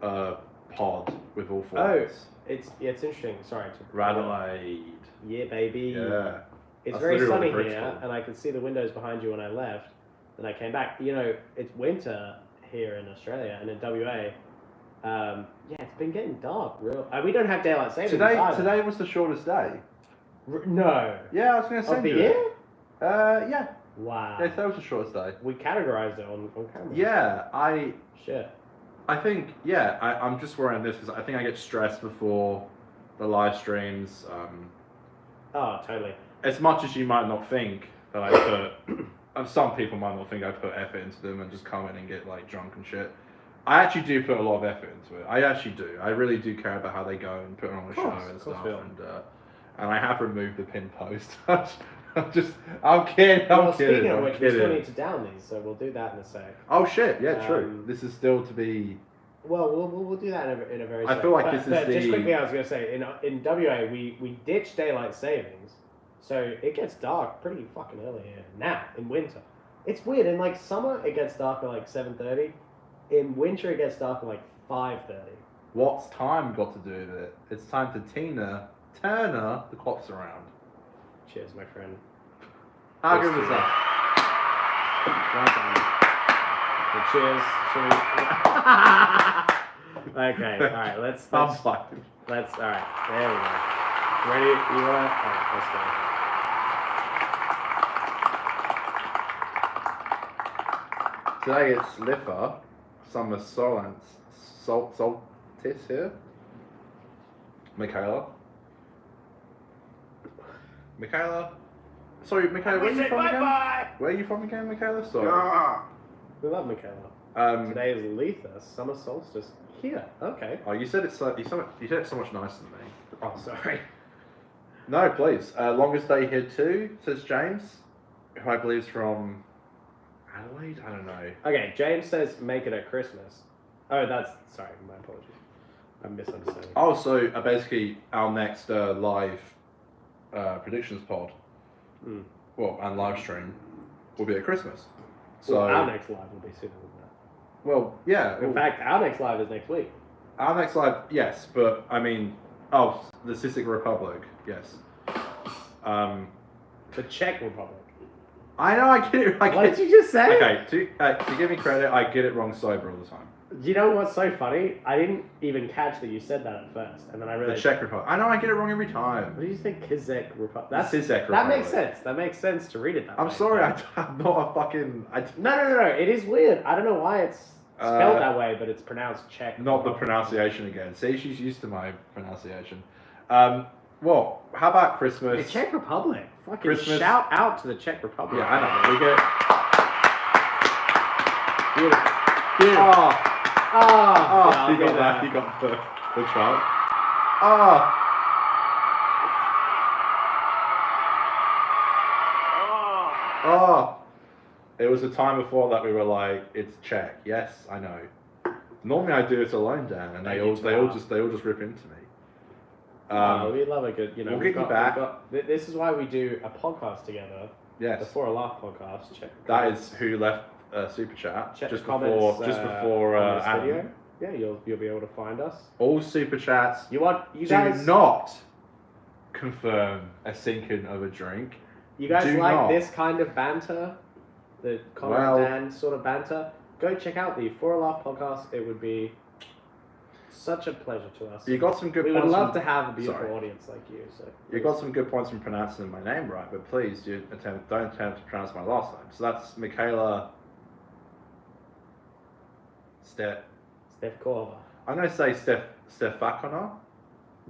a pod with all four of us. It's interesting. Sorry. Adelaide. Yeah, baby. Yeah. It's That's very literally sunny what the here, brick's for. and I could see the windows behind you when I left. Then I came back. You know, it's winter here in Australia, and in WA. Yeah, it's been getting dark. We don't have daylight savings. Today was the shortest day. No. Yeah, I was going to say. Of the year? Yeah. Wow. Yeah, today was the shortest day. We categorized it on camera. Yeah, Shit. I think, I'm just worried on this because I think I get stressed before the live streams. Oh, totally. As much as you might not think that I put, some people might not think I put effort into them and just come in and get like drunk and shit. I actually do put a lot of effort into it. I actually do. I really do care about how they go and put on the show and stuff. And I have removed the pin post. I'm kidding. Well, speaking of which, we still need to down these, so we'll do that in a sec. Oh shit! Yeah, true. This is still to be. Well, we'll do that in a very. I feel like this is the. Just quickly, I was going to say in WA we ditched daylight savings, so it gets dark pretty fucking early here now in winter. It's weird. In like summer, it gets dark at like 7:30. In winter, it gets dark at like 5:30. What's time got to do with it? It's time to Turner the clocks around. Cheers, my friend. How good was that? Well done. Cheers. Okay, alright, let's I'm alright, there we go. Ready? You are? Alright, let's go. Today it's Liffer, Summer Soltis here. Michaela. Sorry, Michaela, where are you from again? Where are you from again, Michaela? Sorry. Yeah. We love Michaela. Today is Letha, summer solstice. Here, okay. Oh, you said it so much nicer than me. Oh, sorry. No, please. Longest day here too, says James, who I believe is from Adelaide. I don't know. Okay, James says make it at Christmas. Oh, sorry, my apologies. I'm misunderstanding. Oh, so basically our next live predictions pod, and live stream will be at Christmas. So well, our next live will be sooner than that. Well, yeah. In fact, our next live is next week. Our next live, yes, but I mean, the Czech Republic, yes. The Czech Republic. I know, I get it. What did you just say? Okay, to give me credit, I get it wrong sober all the time. You know what's so funny? I didn't even catch that you said that at first, and then I realized. The Czech Republic. I know, I get it wrong every time. What did you think? Czech Republic. That's Czech Republic. That makes sense. That makes sense to read it that way. I'm sorry, I'm not a fucking. No. It is weird. I don't know why it's spelled that way, but it's pronounced Czech. Not the pronunciation again. See, she's used to my pronunciation. Well, how about Christmas? The Czech Republic. Fucking Christmas. shout out to the Czech Republic. Yeah, I know. We get. Beautiful. Oh, you got that. You got the child. Oh. It was a time before that we were like, it's check. Yes, I know. Normally I do it alone, Dan, and they all just rip into me. We love a good, we'll get you back. This is why we do a podcast together. Yes. The For a Laugh podcast. Check. That is who left super chat Check just the comments, before on this Adam. video. Yeah, you'll be able to find us. All super chats. You do guys not confirm a sinking of a drink. You guys do like not. this kind of banter, the Connor and Dan sort of banter? Go check out the For a Laugh podcast. It would be such a pleasure to us. You got some good. We points would love from, to have a beautiful audience like you. So you got some good points from pronouncing my name right, but please don't attempt to pronounce my last name. So that's Michaela. Steph Korver. I'm going to say Stefakona.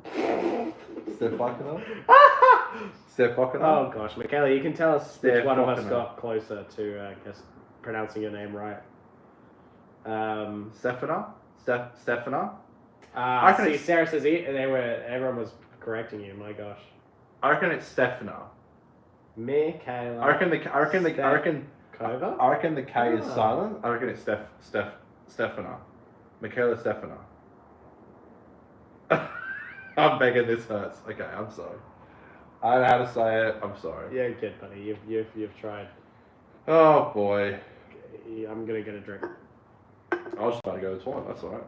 Stefakona? Stefakona? Oh gosh, Michaela, you can tell us which one of us Stefakona. got closer to guess pronouncing your name right. Stefana? Stefana? I see. Sarah says everyone was correcting you. My gosh. I reckon it's Stefana. Michaela. I reckon the K is silent. I reckon it's Stefana. Michaela Stefana. I'm begging this hurts. Okay, I'm sorry. I don't know how to say it. I'm sorry. You're good, buddy. You've tried. Oh boy. Okay, I'm gonna get a drink. I was just about to go to the toilet. That's alright.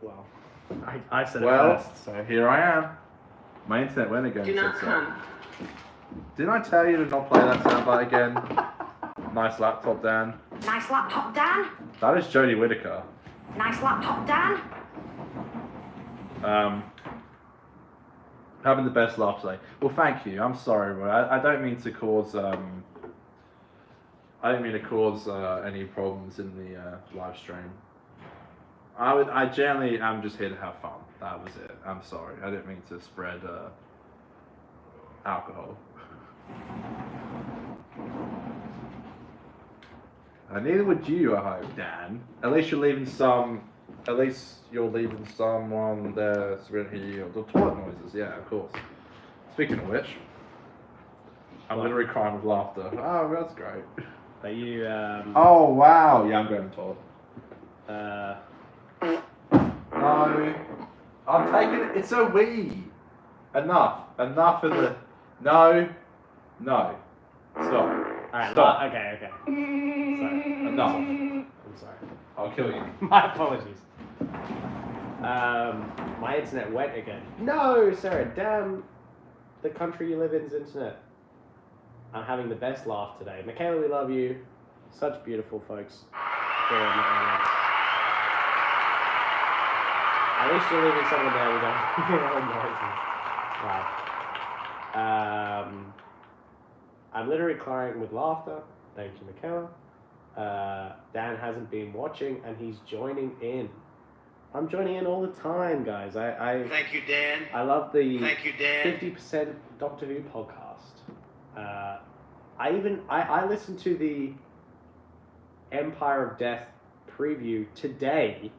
Well, I said it Well, first. So here I am. My internet went again. Do not so. come. Didn't I tell you to not play that soundbite again? Nice laptop, Dan. Nice laptop, Dan. That is Jodie Whittaker. Nice laptop, Dan. Having the best laugh today. Well, thank you. I'm sorry, but I don't mean to cause any problems in the live stream. I generally am just here to have fun. That was it. I'm sorry. I didn't mean to spread alcohol. Neither would you, I hope, Dan. At least you're leaving some on there so we don't hear the toilet noises. Yeah, of course. Speaking of which, I'm literally crying with laughter. Oh, that's great. are you? Oh wow! Yeah, I'm going to the toilet. No, I'm taking it. It's a wee. Enough of the. No. Stop. Alright, Stop. okay. Sorry. Enough. I'm sorry. I'll kill you. My apologies. My internet went again. No, Sarah, damn the country you live in's internet. I'm having the best laugh today. Michaela, we love you. Such beautiful folks here in the audience. At least you're leaving someone there we don't hear all noises. Wow. I'm literally crying with laughter. Thank you, Michaela. Dan hasn't been watching and he's joining in. I'm joining in all the time, guys. Thank you, Dan. I love the Thank you, Dan. 50% Doctor Who podcast. I listened to the Empire of Death preview today,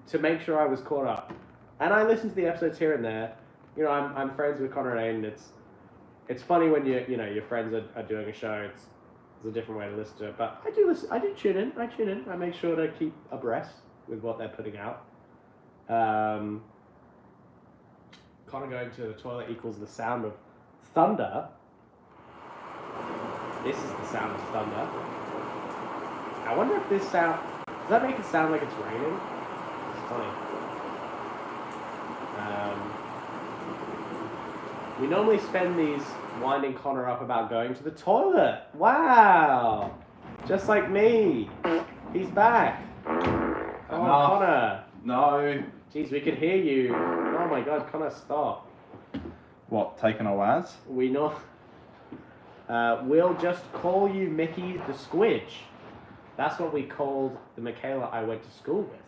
to make sure I was caught up. And I listened to the episodes here and there. You know, I'm friends with Connor and Aiden. It's funny when your friends are doing a show. It's a different way to listen to it. But I do listen. I do tune in. I make sure to keep abreast with what they're putting out. Connor going to the toilet equals the sound of thunder. This is the sound of thunder. I wonder if this sound... Does that make it sound like it's raining? It's funny. We normally spend these winding Connor up about going to the toilet. Wow! Just like me. He's back. Oh, Connor. No. Jeez, we could hear you. Oh my god, Connor, stop. What, taking a Waz? We know. We'll just call you Mickey the Squidge. That's what we called the Michaela I went to school with.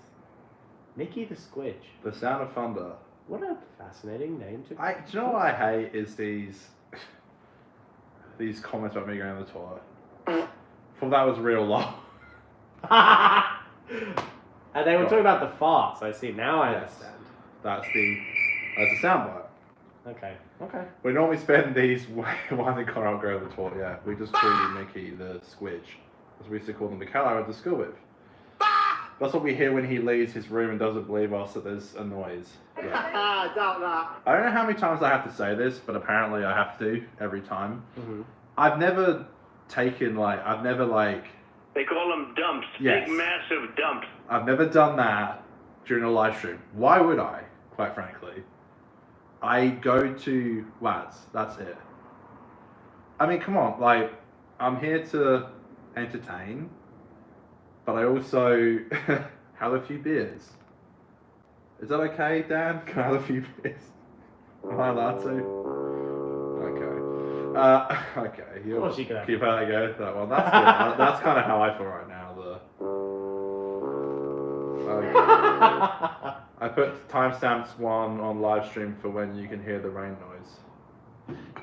Mickey the Squidge. The sound of thunder. What a fascinating name to... Do you know what I hate is these comments about me going to the toilet. Thought that was real long. And they were talking about the farts. I see. Now I Yes. understand. That's the soundbite. Okay. Okay. We normally spend these while they can't outgrow the toilet. Yeah, we just call you Mickey the Squidge, as we used to call them the cat I went to school with. That's what we hear when he leaves his room and doesn't believe us that there's a noise. Yeah. Doubt that. I don't know how many times I have to say this, but apparently I have to every time. Mm-hmm. I've never taken They call them dumps. Yes. Big, massive dumps. I've never done that during a live stream. Why would I, quite frankly? I go to lads, that's it. I mean, come on, like, I'm here to entertain, but I also have a few beers. Is that okay, Dan? Can I have a few beers? Am I allowed to? Okay. Okay. Of course you can have Keep that go. That one. That's good. That's kind of how I feel right now. Okay. I put timestamps 1 on live stream for when you can hear the rain noise.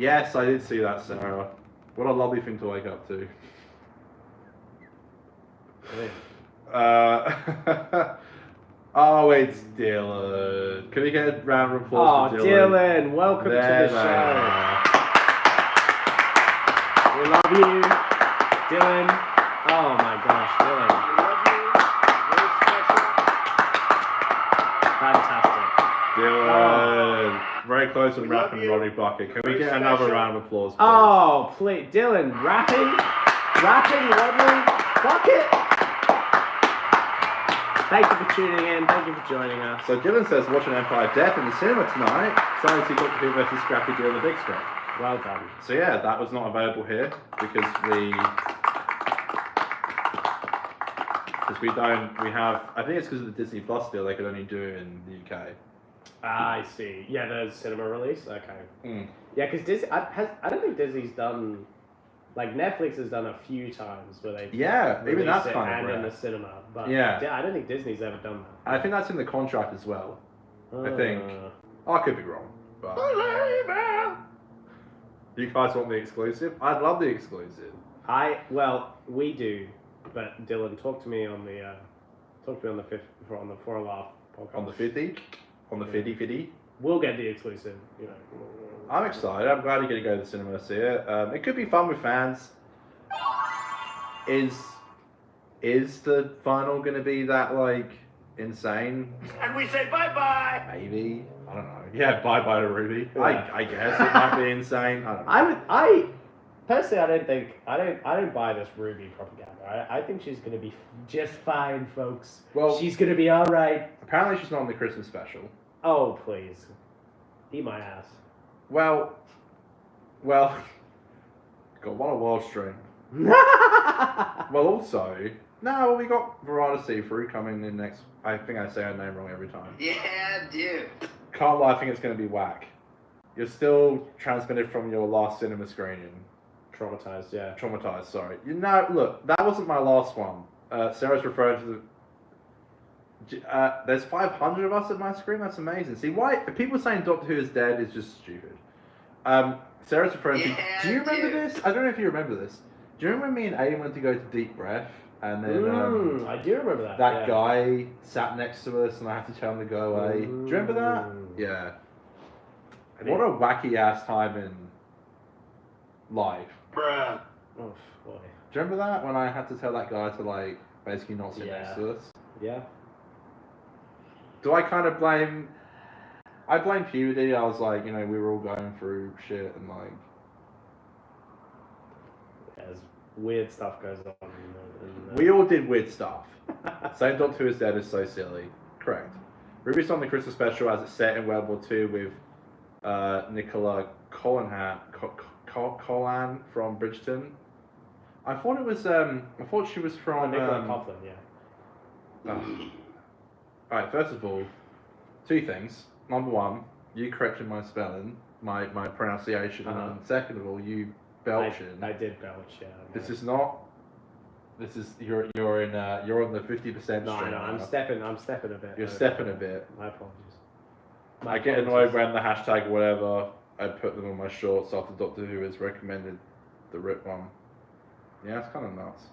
Yes, I did see that, Sarah. What a lovely thing to wake up to. Oh, it's Dylan. Can we get a round of applause for Dylan? Dylan, welcome to the show. We love you, Dylan. Oh my gosh, Dylan. We love you. Very special. Fantastic. Dylan. Very close to We love rapping you. Ronnie Bucket. Can we Very get another special. round of applause, please? Oh, please, Dylan, rapping, Rodney, Bucket. Thank you for tuning in. Thank you for joining us. So Dylan says, watching Empire Death in the cinema tonight. Excited to see Doctor Who versus Scrappy Doo on the big screen. Well done. So yeah, that was not available here because we have, I think it's because of the Disney Plus deal, they could only do it in the UK. I see. Yeah, the cinema release. Okay. Mm. Yeah, because Disney, I don't think Disney's done, like Netflix has done a few times where they Yeah, maybe release that's it kind and of in rare. the cinema, but Yeah. I don't think Disney's ever done that. And I think that's in the contract as well. I think. Oh, I could be wrong, but you guys want the exclusive? I'd love the exclusive. We do, but Dylan, talk to me on the 4 and Laugh podcast. On the 50? On the 50? We'll get the exclusive, you know. I'm excited. I'm glad you're going to go to the cinema to see it. It could be fun with fans. Is the final going to be that, like, insane? And we say bye-bye. Maybe. I don't know. Yeah, bye-bye to Ruby. Yeah. I guess it might be insane. I don't know. I personally, I don't buy this Ruby propaganda. I think she's going to be just fine, folks. Well, she's going to be all right. Apparently she's not on the Christmas special. Oh, please. Eat my ass. Well, got one of Wall Street. Well, also, we got Verada See-Through coming in next. I think I say her name wrong every time. Yeah, dude. Can't lie, I think it's going to be whack. You're still transmitted from your last cinema screening. Traumatized, yeah. Traumatized, sorry. Look, that wasn't my last one. Sarah's referring to the... there's 500 of us at my screen. That's amazing. See, why people saying Doctor Who is dead is just stupid. Sarah's referring to. Do you remember this? I don't know if you remember this. Do you remember when me and Aiden went to go to Deep Breath, and then I do remember that. that guy sat next to us, and I had to tell him to go away. Do you remember that? Yeah. What a wacky ass time in life. Bruh. Oh boy. Do you remember that when I had to tell that guy to like basically not sit Yeah. next to us? Yeah. Do I kind of blame? I blame puberty. I was like, we were all going through shit and like. As weird stuff goes on. We all did weird stuff. Saying Doctor Who is dead is so silly. Correct. Ruby's on the Christmas special as it's set in World War II with Nicola Collan from Bridgeton. I thought it was. I thought she was from. Nicola Coughlan, yeah. Alright, first of all, 2 things. Number 1, you corrected my spelling, my pronunciation, and second of all, you belching. I did belch, yeah. This is not. This is you're on the 50%. No, I'm stepping a bit. You're stepping a bit. My apologies. I get annoyed when the hashtag or whatever I put them on my shorts after Doctor Who has recommended the rip one. Yeah, it's kind of nuts.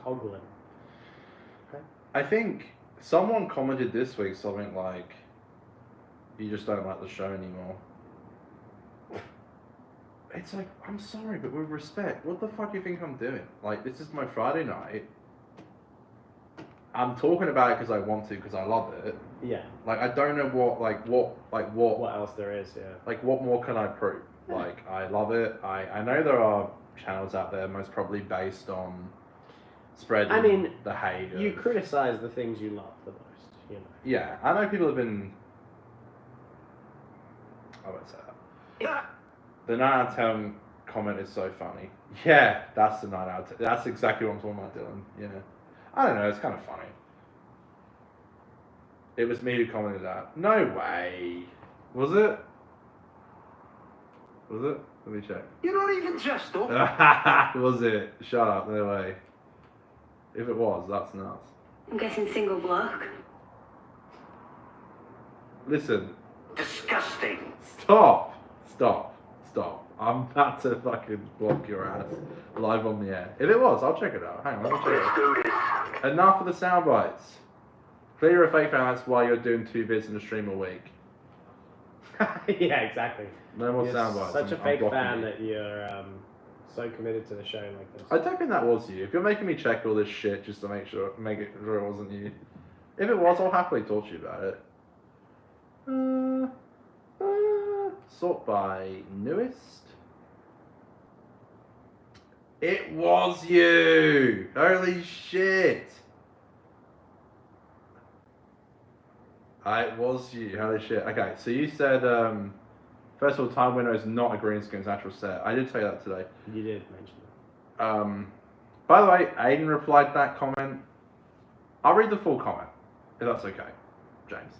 Coglin. Okay. I think someone commented this week something like, "You just don't like the show anymore." it's like, I'm sorry, but with respect, what the fuck do you think I'm doing? Like, this is my Friday night. I'm talking about it because I want to, because I love it. Yeah. Like, I don't know what else there is, yeah. Like, what more can I prove? Yeah. Like, I love it. I know there are channels out there, most probably based on spreading the hate. You criticize the things you love the most, you know. Yeah, I know people have been. I won't say that. The 9 out of 10 comment is so funny. Yeah, that's the 9 out of 10. That's exactly what I'm talking about, Dylan. Yeah. I don't know, it's kind of funny. It was me who commented that. No way. Was it? Was it? Let me check. You're not even dressed up. Was it? Shut up, no way. If it was, that's nuts. I'm guessing single bloke. Listen. Disgusting. Stop. I'm about to fucking block your ass live on the air. If it was, I'll check it out. Hang on, let me check it out. Let's do this. Enough of the sound bites. Clear a fake fan, that's why you're doing 2 vids in a stream a week. Yeah, exactly. No more You're sound bites. such a I'm fake blocking fan you. that you're so committed to the show like this. I don't think that was you. If you're making me check all this shit just to make it sure it wasn't you. If it was, I'll happily talk to you about it. Sort by newest. It was you! Holy shit! It was you. Holy shit. Okay, so you said, first of all, time window is not a green screen, it's natural set. I did tell you that today. You did mention that. By the way, Aiden replied to that comment. I'll read the full comment, if that's okay, James.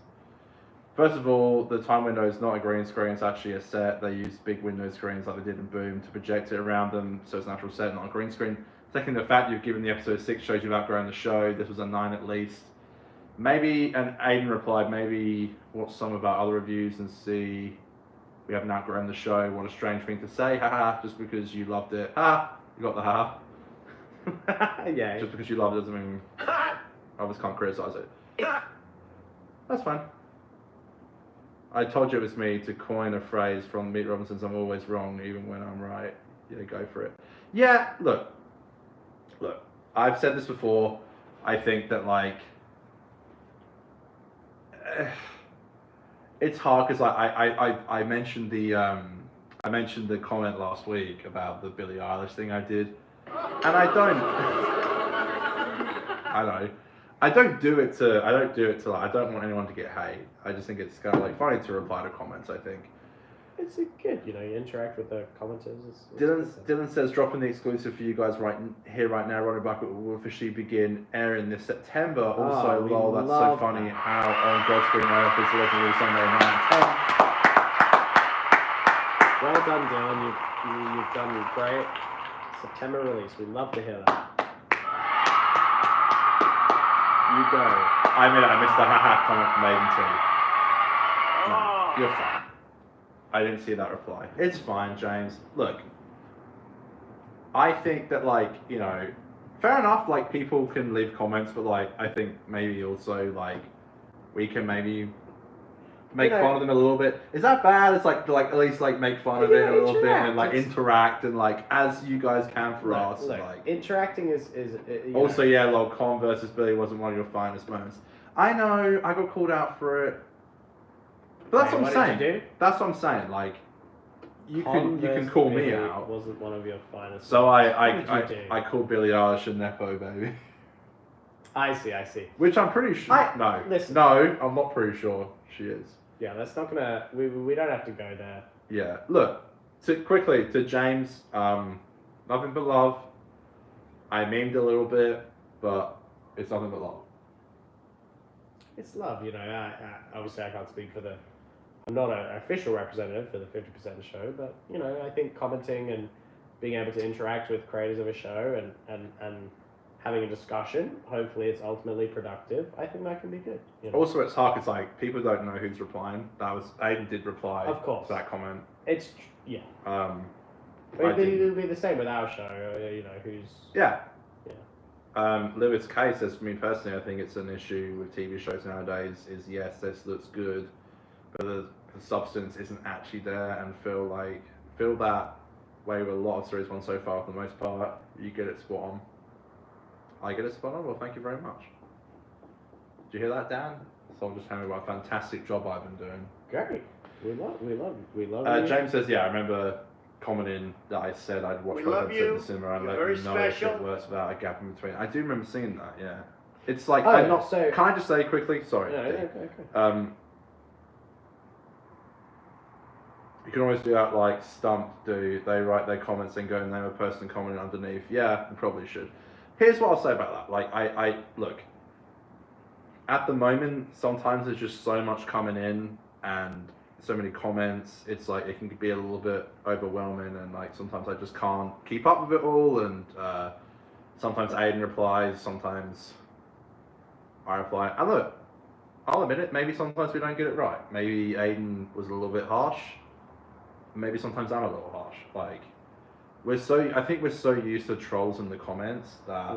First of all, the time window is not a green screen, it's actually a set. They use big window screens like they did in Boom to project it around them, so it's a natural set, not a green screen. Second, the fact you've given the episode 6 shows you've outgrown the show. This was a 9 at least. Maybe, and Aiden replied, maybe watch some of our other reviews and see we haven't outgrown the show. What a strange thing to say, haha, just because you loved it. Ha, you got the ha. Yeah. Just because you loved it doesn't mean others can't criticize it. That's fine. I told you it was me to coin a phrase from Meet Robinson's I'm always wrong even when I'm right. Yeah, go for it. Yeah, look, I've said this before. I think that, like, it's hard because I mentioned the comment last week about the Billie Eilish thing I did, and I don't do it to like, I don't want anyone to get hate. I just think it's kind of like funny to reply to comments. I think It's good, you know, you interact with the commenters. Dylan says, dropping the exclusive for you guys right now. Ronnie Bucket will officially begin airing this September. Also, lol, that's so funny how on God's Green Earth is legendary Sunday night. Well done, Dylan. You've done great. September release. We love to hear that. You go. I missed the haha comment from Aiden too. No, you're fine. I didn't see that reply. It's fine, James. Look, I think that, like, you know, fair enough, like, people can leave comments, but, like, I think maybe also, like, we can maybe make fun of them a little bit. Is that bad? It's like at least, like, make fun of it a little bit and, like, interact and, like, as you guys can for us. Like, interacting is also, yeah, lol, Con versus Billy wasn't one of your finest moments. I know, I got called out for it. But that's what I'm saying. Did you do? That's what I'm saying. Like, you can call me out. Wasn't one of your finest. So I called Billie Eilish a nepo baby. I see. Which I'm pretty sure. No, I'm not pretty sure she is. Yeah, that's not gonna. We don't have to go there. Yeah. Look, quickly to James. Nothing but love. I memed a little bit, but it's nothing but love. It's love, you know. Obviously, I can't speak for the. I'm not an official representative for the 50% show, but, you know, I think commenting and being able to interact with creators of a show and having a discussion, hopefully it's ultimately productive, I think that can be good. You know? Also, it's hard because, like, people don't know who's replying. Aiden did reply of course. to that comment. It's, yeah. It'll be the same with our show, you know, who's... Yeah. Lewis K says, for me personally, I think it's an issue with TV shows nowadays is, yes, this looks good, but the substance isn't actually there, and feel that way with a lot of Series 1 so far for the most part. You get it spot on. I get it spot on? Well, thank you very much. Did you hear that, Dan? Someone just telling me what a fantastic job I've been doing. Great. We love you. James says, yeah, I remember commenting that I said I'd watch We both love episodes in you. the cinema and You're let very you know if special. it works without a gap in between. I do remember singing that, yeah. It's like, Oh, I'm not, so- can I just say quickly? Sorry. No, Dave. okay. You can always do that like Stump do. They write their comments and go and name a person commenting underneath. Yeah, you probably should. Here's what I'll say about that. Like, I look, at the moment, sometimes there's just so much coming in and so many comments. It's like, it can be a little bit overwhelming, and like sometimes I just can't keep up with it all. And sometimes Aiden replies, sometimes I reply. And look, I'll admit it, maybe sometimes we don't get it right. Maybe Aiden was a little bit harsh. Maybe sometimes I'm a little harsh. Like, I think we're so used to trolls in the comments that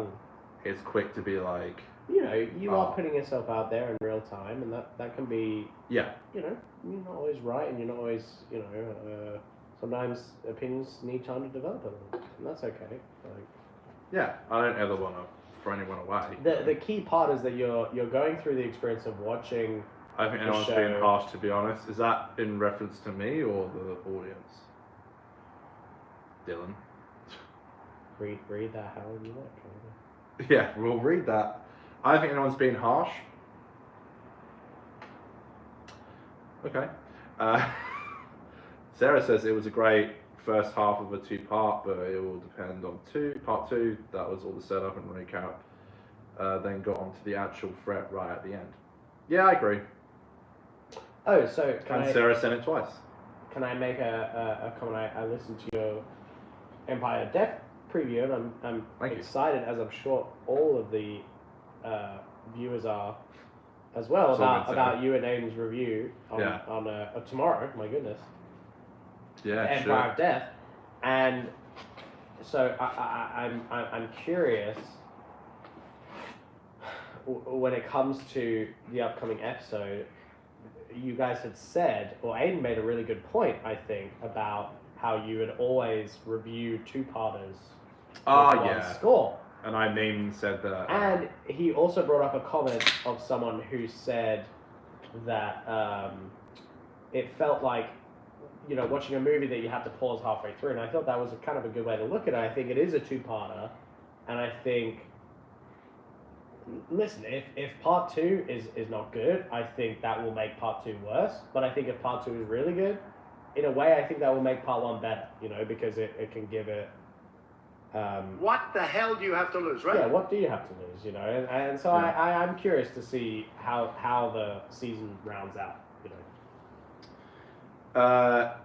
it's quick to be like, You know, you are putting yourself out there in real time, and that can be, yeah, you know, you're not always right, and you're not always, you know, sometimes opinions need time to develop a little bit, and that's okay. Like, yeah, I don't ever want to throw anyone away. the key part is that you're going through the experience of watching. I think anyone's being harsh, to be honest. Is that in reference to me or the audience? Dylan? Read that however you like. Yeah, we'll read that. I don't think anyone's being harsh. Okay. Sarah says it was a great first half of a two-part, but it will depend on part two. That was all the setup and recap. Then got onto the actual threat right at the end. Yeah, I agree. Oh, so Sarah said it twice. Can I make a comment? I listened to your Empire of Death preview, and I'm excited, as I'm sure all of the viewers are as well, about you and Aiden's review on tomorrow. My goodness. Yeah, Empire of Death, and so I'm curious when it comes to the upcoming episode. You guys had said, or Aiden made a really good point, I think, about how you would always review two-parters with one score. And I said that. And he also brought up a comment of someone who said that it felt like, you know, watching a movie that you have to pause halfway through. And I thought that was kind of a good way to look at it. I think it is a two-parter. And I think, listen, if part two is not good, I think that will make part two worse. But I think if part two is really good, in a way, I think that will make part one better, you know, because it can give it... what the hell do you have to lose, right? Yeah, what do you have to lose, you know? And so I'm curious to see how the season rounds out, you know?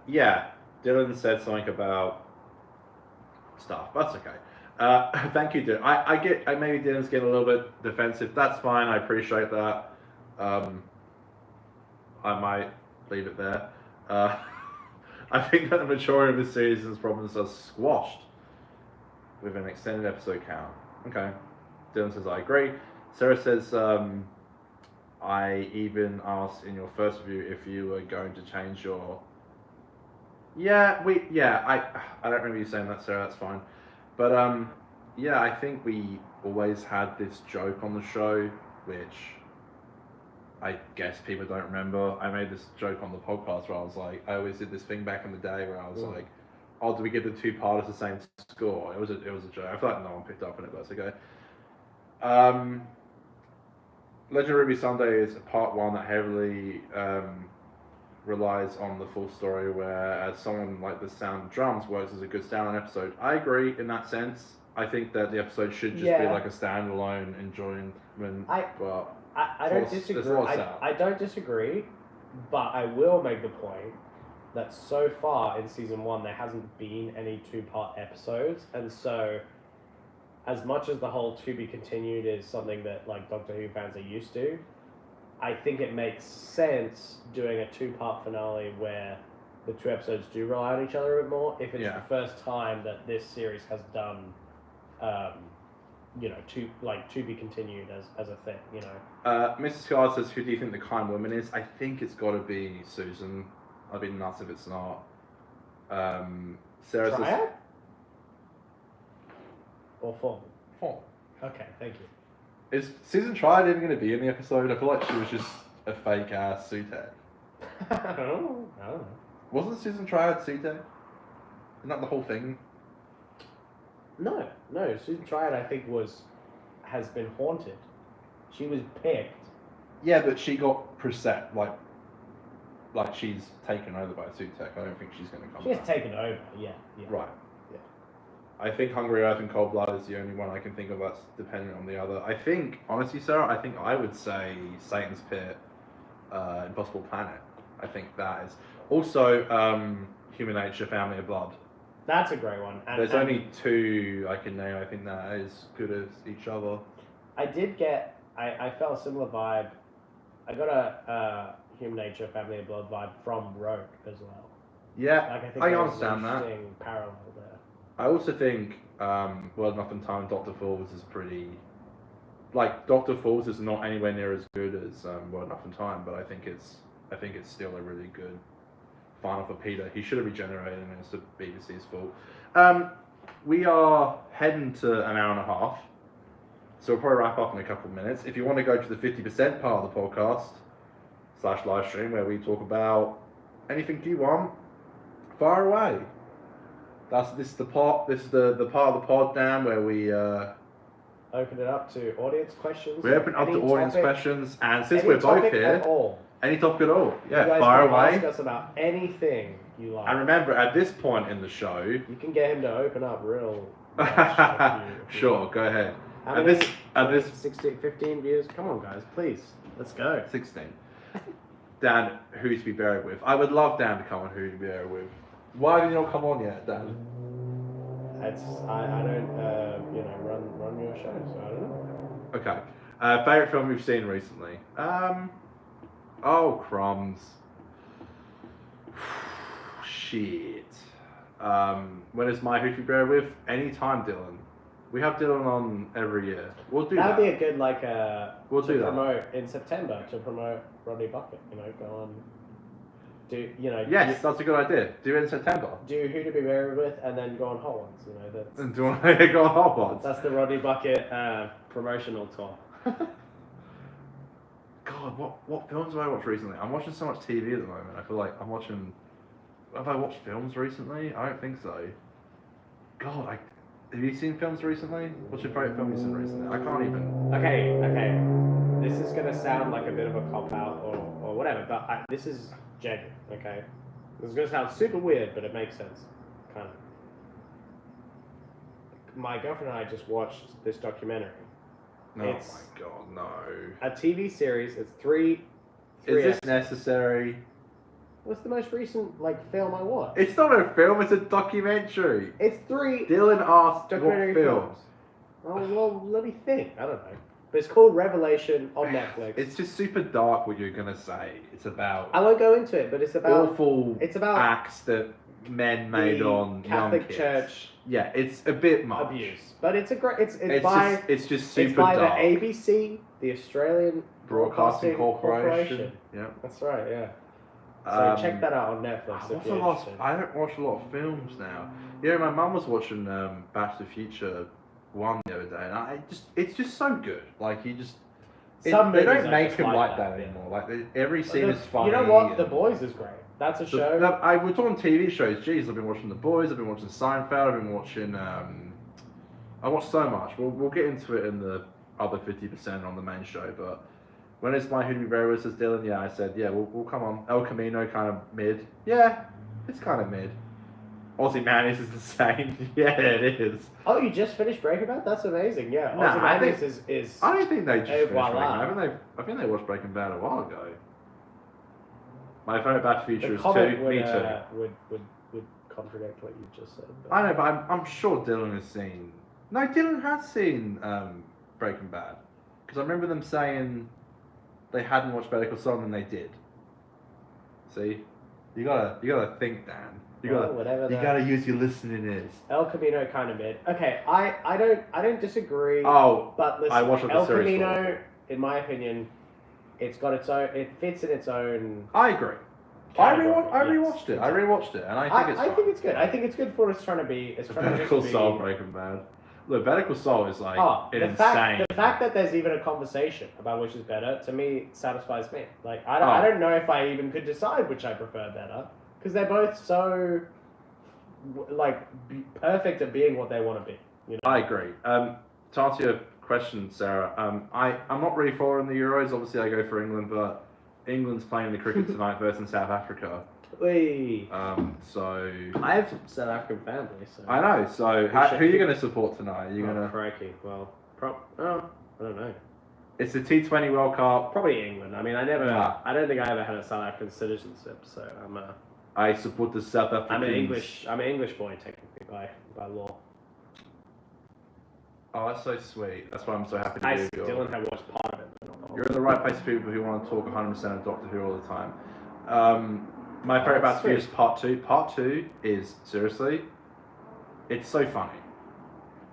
Yeah, Dylan said something about stuff. That's okay. Thank you, Dylan. I get, maybe Dylan's getting a little bit defensive. That's fine. I appreciate that. I might leave it there. I think that the majority of the season's problems are squashed with an extended episode count. Okay. Dylan says, I agree. Sarah says, I even asked in your first review if you were going to change your... I don't remember you saying that, Sarah, that's fine. But, yeah, I think we always had this joke on the show, which I guess people don't remember. I made this joke on the podcast where I was like, I always did this thing back in the day where I was like, oh, do we give the two-parters the same score? It was a joke. I feel like no one picked up on it, but that's okay. Legend of Ruby Sunday is a part one that heavily relies on the full story, whereas someone like the sound of drums works as a good standalone episode. I agree in that sense. I think that the episode should just be like a standalone enjoyment. I don't disagree. I don't disagree, but I will make the point that so far in season one there hasn't been any two-part episodes, and so as much as the whole to be continued is something that like Doctor Who fans are used to, I think it makes sense doing a two-part finale where the two episodes do rely on each other a bit more if it's the first time that this series has done you know, to be continued as a thing, you know. Mrs. Card says, who do you think the kind woman is? I think it's got to be Susan. I'd be nuts if it's not. Sarah says Triad? Or form? form. Okay, thank you. Is Susan Triad even going to be in the episode? I feel like she was just a fake ass Sutek. I don't know. Wasn't Susan Triad Sutek? Isn't that the whole thing? No. Susan Triad, I think, has been haunted. She was picked. Yeah, but she got preset, like she's taken over by Sutek. I don't think she's going to come She has back. taken over, yeah. Right. Yeah. I think Hungry Earth and Cold Blood is the only one I can think of that's dependent on the other. I think, honestly, Sarah, I would say Satan's Pit, Impossible Planet. I think that is. Also, Human Nature, Family of Blood. That's a great one. And, There's only two I can name. I think that are as good as each other. I did get. I felt a similar vibe. I got a Human Nature, Family of Blood vibe from Rogue as well. Yeah, Like, I think I there's understand an that. interesting parallel there. I also think World Enough in Time, Dr. Falls is pretty. Like Dr. Falls is not anywhere near as good as World Enough in Time, but I think it's still a really good final for Peter. He should have regenerated, and it's the BBC's fault. We are heading to an hour and a half, so we'll probably wrap up in a couple of minutes. If you want to go to the 50% part of the podcast / live stream where we talk about anything you want, fire away. This is the part of the pod, Dan, where we Open it up to audience questions. we open up to audience questions, and since any we're both topic here, at all. any topic at all, You yeah, guys fire can away. ask us about anything you like. And remember, at this point in the show, You can get him to open up real. much if you sure, want. go ahead. How At many? this 16, 15 views. Come on, guys, please. Let's go. 16. Dan, who to be buried with? I would love Dan to come on Who to be buried with. Why did you not come on yet, Dan? I don't run your show, so I don't know. Okay. Favorite film we've seen recently? Oh crumbs. Shit. When is my Who to be buried with? Anytime, Dylan. We have Dylan on every year. We'll do that. That would be a good We'll do that. promote in September to promote Rodney Bucket. Go on. Yes, that's a good idea. Do it in September. Do Who to be buried with, and then go on Hot Ones. That's And do you want to go on Hot Ones? that's the Rodney Bucket promotional tour. God, what films have I watched recently? I'm watching so much TV at the moment. I feel like I'm watching. Have I watched films recently? I don't think so. God, have you seen films recently? What's your favorite film you've seen recently? I can't even. Okay. This is gonna sound like a bit of a cop out or whatever, but this is genuine. Okay. This is gonna sound super weird, but it makes sense, kind of. My girlfriend and I just watched this documentary. Oh It's my God, no. a TV series. It's three. Is this episodes. necessary? What's the most recent film I watched? It's not a film. It's a documentary. It's three Dylan asked documentary what film. films. Oh well, let me think. I don't know. But it's called Revelation on Netflix. It's just super dark what you're gonna say. It's about I won't go into it, but it's about awful it's about acts that men made the on Catholic young kids. Church Yeah, it's a bit much. abuse. But it's a great. It's just super it's by dark. the ABC, the Australian Broadcasting Corporation. Yeah. That's right. Yeah. So check that out on Netflix What's if the you're last? interested. I don't watch a lot of films now. Yeah, my mum was watching Back to the Future 1 the other day, and it's just so good. Like they Some don't movies are make just him like like that, that yeah. anymore. Like every scene is funny. You know what? and- The Boys is great. That's a show. We're talking TV shows. Jeez, I've been watching The Boys. I've been watching Seinfeld. I've been watching. I watched so much. We'll get into it in the other 50% on the main show. But when it's my Who to be buried with, says Dylan. Yeah, I said yeah. We'll come on. El Camino kind of mid. Yeah, it's kind of mid. Ozymandias is insane. Yeah, it is. Oh, you just finished Breaking Bad? That's amazing. Yeah. Nah, I Ozymandias think- is. I don't think they just finished voila. Breaking Bad. I think they watched Breaking Bad a while ago. My favorite Back to the Future The is comment 2. would, Me too. would contradict what you just said. But... I know, but I'm sure Dylan has seen. No, Dylan has seen Breaking Bad, because I remember them saying they hadn't watched Better Call Saul and they did. See, you gotta think, Dan. You gotta use your listening ears. El Camino kind of mid. Okay, I don't disagree. Oh, but listen, I watched the El series Camino, in my opinion, it's got its own. It fits in its own. I agree. I category, rewatched it. I rewatched it, and I think it's I fine. think it's good. I think it's good for what it's trying to be. It's trying Better to Call just be... Saul, Breaking Bad. Look, Better Call Saul is like the insane. fact that there's even a conversation about which is better, to me, satisfies me. Like, I Oh. don't know if I even could decide which I prefer better, because they're both so, like, perfect at being what they want to be. You know? I agree. To answer your question, Sarah, I'm not really following the Euros. Obviously, I go for England, but England's playing the cricket tonight versus South Africa. Whee. So I have South African family, so... I know. So who are you going to support tonight? Are you Oh, gonna? crikey. Well, I don't know. It's the T20 World Cup. Probably England. I mean, I don't think I ever had a South African citizenship, so I support the South Africans. I'm an English boy, technically, by law. Oh, that's so sweet. That's why I'm so happy to be with you. Dylan had watched part of it, but not the whole You're in the right place for people who want to talk 100% of Doctor Who all the time. My favourite that's Battlefield is sweet. Part 2. Part 2 is, seriously, it's so funny.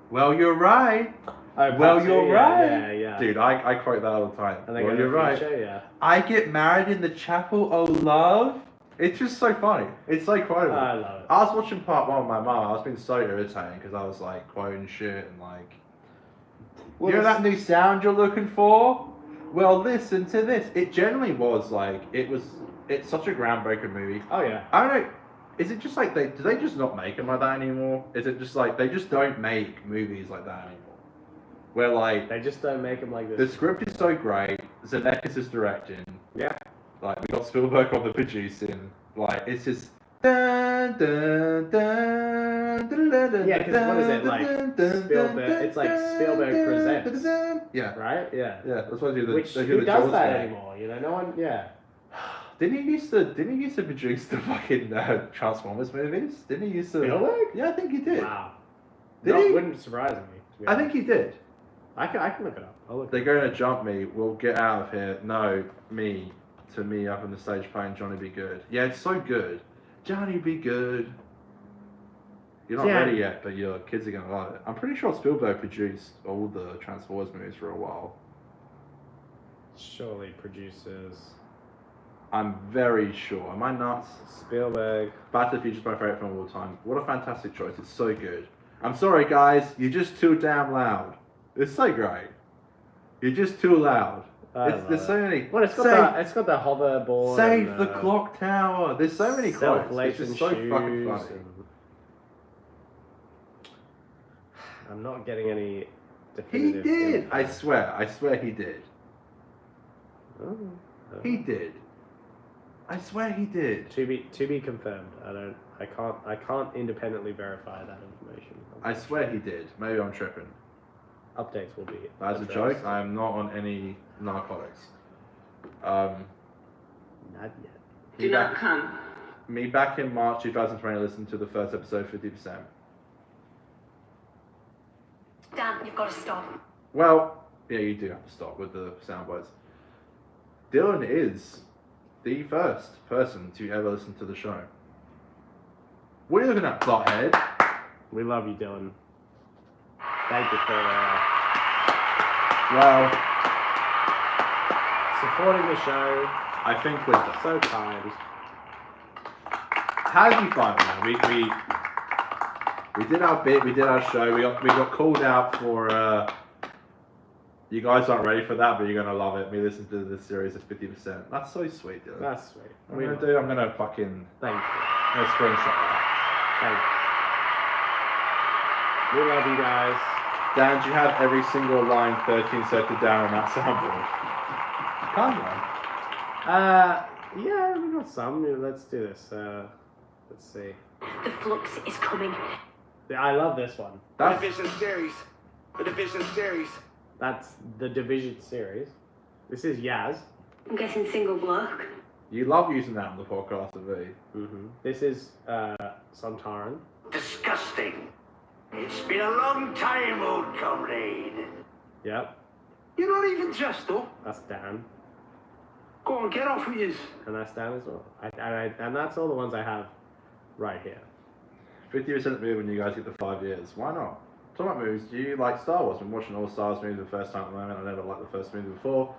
Well, you're right. Oh, Well, part two, you're right. Yeah. Dude, I quote that all the time. And they Well, go to you're the right. future, yeah. I get married in the chapel, oh love. It's just so funny. It's so quotable. I love it. I was watching part 1 with my mum. I was being so irritating because I was like quoting shit and like, you know that new sound you're looking for? Well, listen to this. It generally was like, it's such a groundbreaking movie. Oh, yeah. I don't know, is it just like, do they just not make them like that anymore? Is it just like, they just don't make movies like that anymore? Where like, They just don't make them like the this. script is so great, Zemeckis is directing, Yeah. like we got Spielberg on the producing, like it's just dun, dun, dun, dun, dun, dun, Yeah, because what is it, like, dun, dun, Spielberg, dun, it's like dun, Spielberg dun, presents, dun, dun. Yeah, right? Yeah. that's why they do the, Which, they do who the does Jaws that thing. anymore? You know, no one, yeah. Didn't he used to produce the fucking Transformers movies? Didn't he used to? Spielberg? Yeah, I think he did. Wow. Did No, he? it wouldn't surprise me. To be I think honest. he did. I can look it up. I'll look They're it up. going to jump me. We'll get out of here. No, me. To me up on the stage playing Johnny Be Good. Yeah, it's so good. Johnny Be Good. You're not Yeah. ready yet, but your kids are going to love it. I'm pretty sure Spielberg produced all the Transformers movies for a while. Surely producers. I'm very sure. Am I nuts? Spielberg. Back to the Future's my favourite film of all time. What a fantastic choice. It's so good. I'm sorry, guys. You're just too damn loud. It's so great. You're just too loud. There's so many. Well, it's got the hoverboard. Save and, the clock tower. There's so many quotes. It's self-lacing just so fucking shoes funny. and- I'm not getting any He definitive did. info. I swear he did. Oh. He did. I swear he did. To be confirmed. I can't independently verify that information. I swear he did. Maybe I'm tripping. Updates will be. That's a addressed. joke. I am not on any narcotics. Not yet. Me Do not back, come. me back in March 2020 listened to the first episode 50%. Dan, you've got to stop. Well, yeah, you do have to stop with the sound bites. Dylan is the first person to ever listen to the show. What are you looking at, butthead? We love you, Dylan. Thank you for Well, supporting the show. I think we're done. So kind. How did you find it, man? We did our bit, we did our show, we got called out for you guys aren't ready for that, but you're gonna love it. Me listen to this series of 50%. That's so sweet, Dylan. That's sweet. I'm gonna fucking Thank you. I'm gonna screenshot that. Thank you. We love you guys. Dan, do you have every single line 13 selected down on that soundboard? Can't Yeah, we got some. Let's do this. Let's see. The flux is coming. I love this one. That's Division series. The division series. That's the Division series. This is Yaz. I'm guessing single block. you love using that on the podcast, V. Mm-hmm. This is Santaran. Disgusting. It's been a long time, old comrade. Yep. You're not even dressed up. That's Dan. Go on, get off with you. And that's Dan as well. And that's all the ones I have right here. 50% movie when you guys get the 5 years. Why not? Talking about movies, do you like Star Wars? I'm watching all Star Wars movies for the first time at the moment. I never liked the first movie before.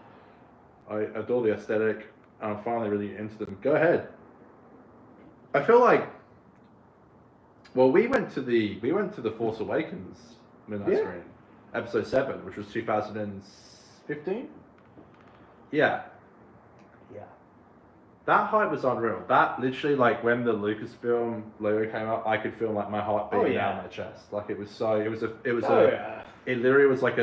I adore the aesthetic, and I'm finally really into them. Go ahead. I feel like, well, we went to the Force Awakens midnight screen, episode 7, which was 2015. Yeah. Yeah. That hype was unreal. That literally, like, when the Lucasfilm logo came up, I could feel like my heart beating down my chest. Like, it literally was like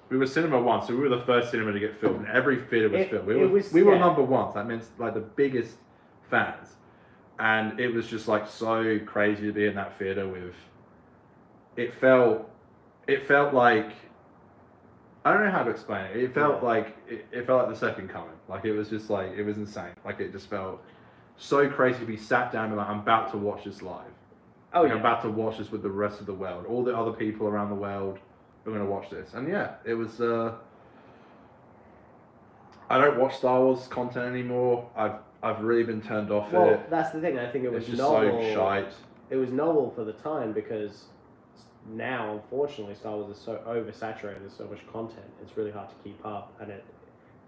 we were cinema one, so we were the first cinema to get filmed, and every theater was filled. We were number one. That means like the biggest fans, and it was just like so crazy to be in that theater with. It felt like, I don't know how to explain it. It felt like it felt like the second coming. Like, it was just like, it was insane. Like, it just felt so crazy to be sat down and like, I'm about to watch this live. I'm about to watch this with the rest of the world. All the other people around the world are going to watch this. And yeah, it was. I don't watch Star Wars content anymore. I've really been turned off it. Well, that's the thing. I think it was just novel. so shite. It was novel for the time because now, unfortunately, Star Wars is so oversaturated. There's so much content. It's really hard to keep up, and it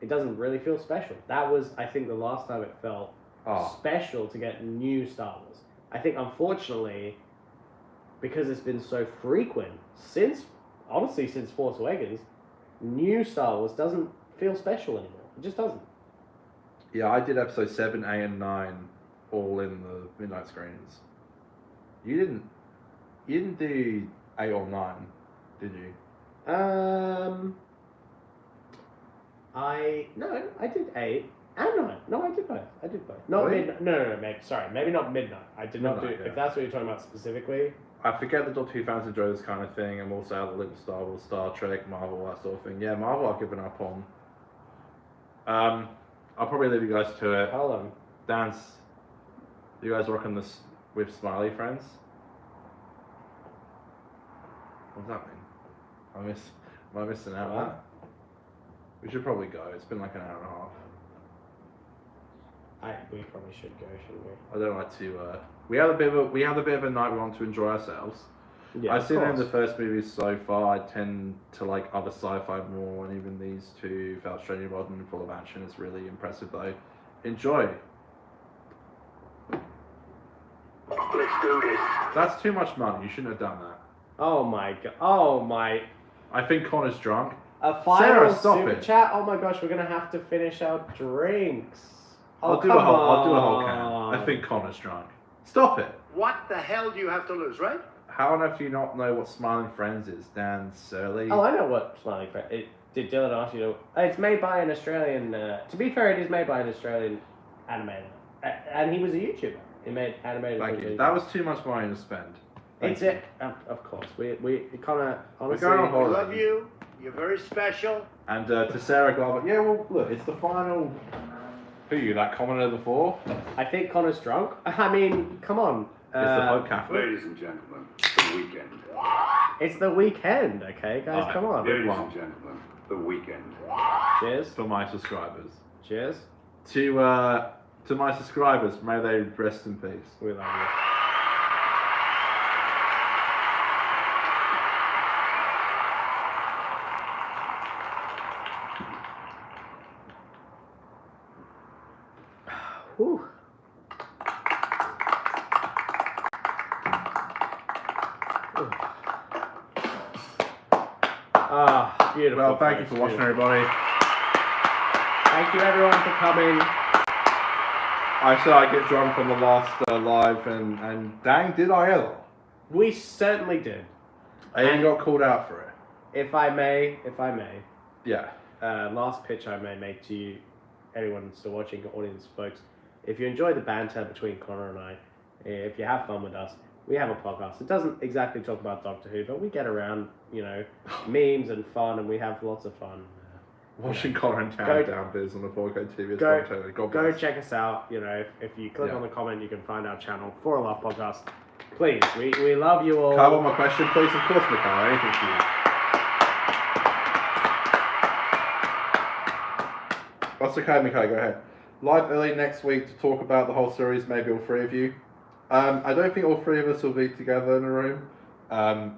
doesn't really feel special. That was, I think, the last time it felt special to get new Star Wars. I think, unfortunately, because it's been so frequent since Force Awakens, new Star Wars doesn't feel special anymore. It just doesn't. Yeah, I did episode 7, 8, and 9 all in the midnight screenings. You didn't do 8 or 9, did you? I did 8 and 9. No, I did both. Not Really? No, maybe not midnight. I did not do. Midnight, yeah. If that's what you're talking about specifically. I forget that Doctor Who fans enjoy this kind of thing. I'm also out of the loop with Star Wars, Star Trek, Marvel, that sort of thing. Yeah, Marvel I've given up on. I'll probably leave you guys to it. Hold on. Dance. You guys rocking this with Smiley Friends? What does that mean? Am I missing out on that? We should probably go. It's been like an hour and a half. We probably should go, shouldn't we? I don't like to. We have a bit of a night we want to enjoy ourselves. Yeah, I've seen in the first movies so far. I tend to like other sci-fi more, and even these two felt strangely modern and full of action. It's really impressive though. Enjoy. Let's do this. That's too much money. You shouldn't have done that. Oh my god. Oh my. I think Connor's drunk. A final Sarah, stop super it. chat. Oh my gosh, we're gonna have to finish our drinks. I'll do a whole can. I think Connor's drunk. Stop it. What the hell do you have to lose, right? How on earth do you not know what Smiling Friends is, Dan Surly? Oh, I know what Smiling Friend. Did Dylan ask you to? It's made by an Australian. To be fair, it is made by an Australian animator, and he was a YouTuber. He made animated. Thank you. That was too much money to spend. It's it. Of course, we kind of honestly. We're going on I holiday. love you. You're very special. And to Sarah Glover, yeah, well, look, it's the final. Who are you, that commenter before? I think Connor's drunk. I mean, come on. It's the podcast. Ladies and gentlemen, the weekend. It's the weekend, okay, guys. Alright. Come on. Ladies and gentlemen, the weekend. Cheers. For my subscribers. Cheers. To my subscribers, may they rest in peace. We love you. Whew. Ah, beautiful. Well, thank you for watching, everybody. Thank you, everyone, for coming. I said I'd get drunk on the last live, and dang, did I ever. We certainly did. I even got called out for it. If I may, Yeah. last pitch I may make to you, anyone still watching, audience folks, if you enjoy the banter between Connor and I, if you have fun with us, we have a podcast. It doesn't exactly talk about Doctor Who, but we get around, memes and fun, and we have lots of fun. Watching Connor and Town down biz on the 4K TV. Go check us out. If you click on the comment, you can find our channel, For a Laugh Podcast. Please, we love you all. Can I have one more question, please? Of course, Mikhail. Anything for you. That's okay, Mikhail. Go ahead. Live early next week to talk about the whole series, maybe all three of you. I don't think all three of us will be together in a room.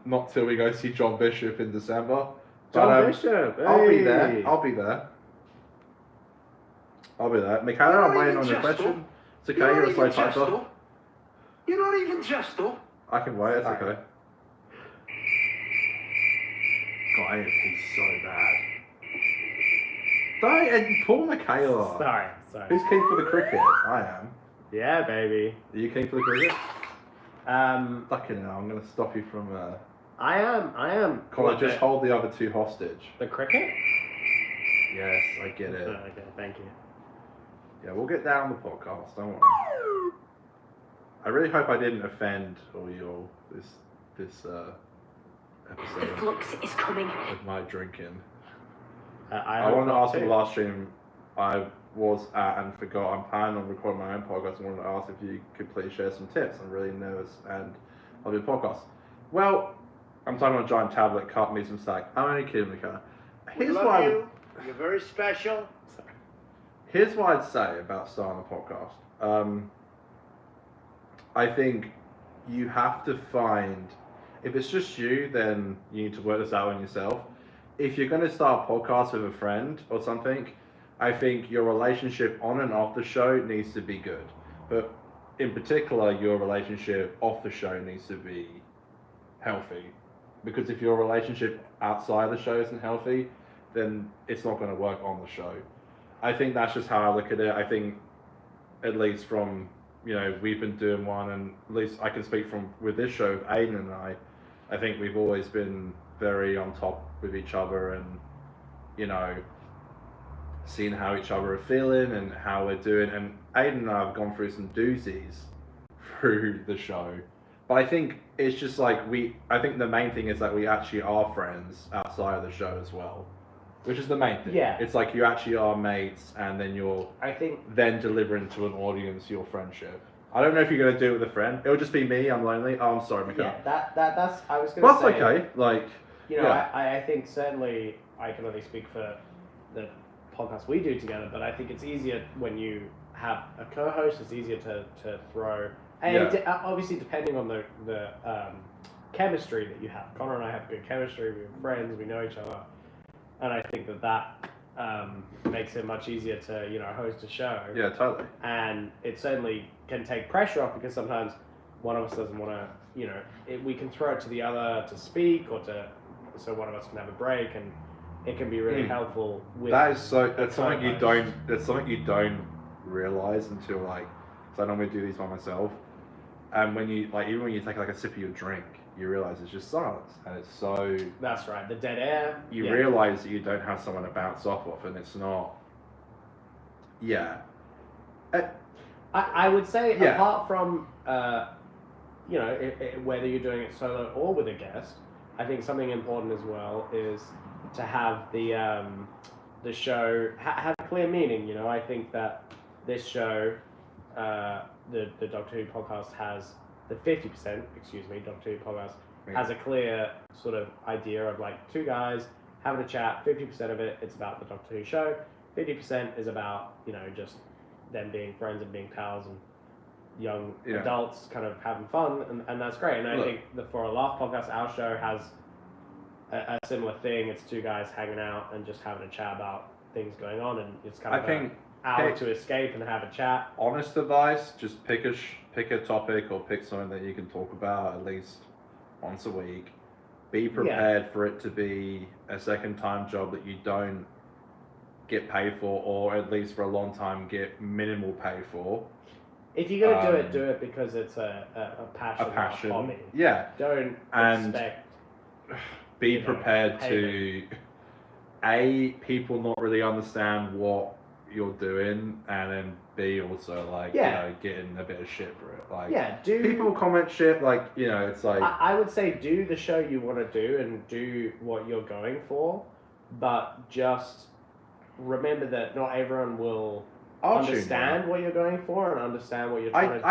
Not till we go see John Bishop in December. John Bishop. I'll be there. Hey. I'll be there. Michaela, I'm waiting on your question. It's okay, you're a slow typer. You're not even dressed up. I can wait, it's Alright. okay. God, I need to pee so bad. Don't, and Paul Michaela. Sorry. Who's keen for the cricket? I am. Yeah, baby. Are you keen for the cricket? Fucking hell, I'm gonna stop you from. I am. Can I just hold the other two hostage? The cricket? Yes, I get it. Okay, thank you. Yeah, we'll get down on the podcast. Don't worry. I really hope I didn't offend all you this The episode flux is coming. with my drinking. I I wanted to ask you in the last stream I was at and forgot. I'm planning on recording my own podcast. I wanted to ask if you could please share some tips. I'm really nervous and I'll do a podcast. Well, I'm talking on a giant tablet. Cut me some slack. I'm only kidding, Mika. We Here's love why. you. You're very special. Here's what I'd say about starting a podcast. I think you have to find, if it's just you, then you need to work this out on yourself. If you're going to start a podcast with a friend or something, I think your relationship on and off the show needs to be good. But in particular, your relationship off the show needs to be healthy. Because if your relationship outside the show isn't healthy, then it's not going to work on the show. I think that's just how I look at it. I think, at least from, we've been doing one, and at least I can speak from with this show, with Aiden and I think we've always been very on top with each other and, seeing how each other are feeling and how we're doing. And Aiden and I have gone through some doozies through the show. But I think it's just like I think the main thing is that we actually are friends outside of the show as well. Which is the main thing. Yeah. It's like you actually are mates and then you're I think then delivering to an audience your friendship. I don't know if you're going to do it with a friend. It'll just be me, I'm lonely. Oh, I'm sorry, Mika. yeah, that's I was gonna Well, say. that's okay. Like, yeah. I think certainly I can only speak for the podcast we do together, but I think it's easier when you have a co-host. It's easier to throw. And Yeah. obviously, depending on the chemistry that you have. Connor and I have good chemistry. We're friends. We know each other, and I think that makes it much easier to host a show. Yeah, totally. And it certainly can take pressure off because sometimes one of us doesn't want to, we can throw it to the other to speak or so one of us can have a break, and it can be really helpful with that's something you don't realize until so I normally do these by myself, and when you even when you take a sip of your drink, you realize it's just silence, and it's so That's right, the dead air. you realize that you don't have someone to bounce off of, and it's not I would say Yeah. apart from whether you're doing it solo or with a guest, I think something important as well is to have the show have clear meaning. I think that this show, the Doctor Who podcast has the 50%. Excuse me, Doctor Who podcast has a clear sort of idea of two guys having a chat. 50% of it's about the Doctor Who show. 50% is about just them being friends and being pals and young adults kind of having fun, and that's great. And I think that for a Laugh podcast, our show has a similar thing. It's two guys hanging out and just having a chat about things going on, and it's kind of an hour to escape and have a chat. Honest advice: just pick a topic or pick something that you can talk about at least once a week. Be prepared for it to be a second-time job that you don't get paid for, or at least for a long time get minimal pay for. If you're gonna do it because it's a passion, a hobby. Yeah. Don't expect. Be prepared to people not really understand what you're doing, and then B also getting a bit of shit for it. People comment shit it's like I would say do the show you want to do and do what you're going for, but just remember that not everyone will understand what you're going for and understand what you're trying to do.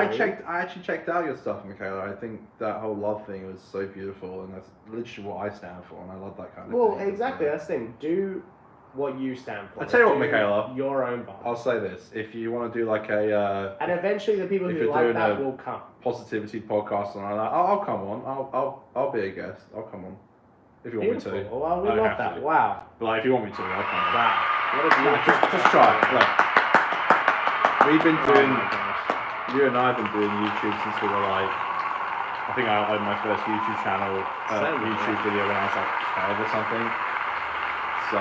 I actually checked out your stuff, Michaela. I think that whole love thing was so beautiful, and that's literally what I stand for, and I love that kind of thing. Well, exactly. That's the thing. Do what you stand for. I'll tell you what, Michaela. Your own vibe. I'll say this: if you want to do and eventually the people who like that will come. Positivity podcast and all that, I'll come on. I'll be a guest. I'll come on if you want me to. Well, we love that. Wow. But if you want me to, I'll come on. Wow. What a beautiful. Just try it. We've been doing. you and I have been doing YouTube since we were like, I think I uploaded my first YouTube channel, YouTube video when I was like 12 or something. So,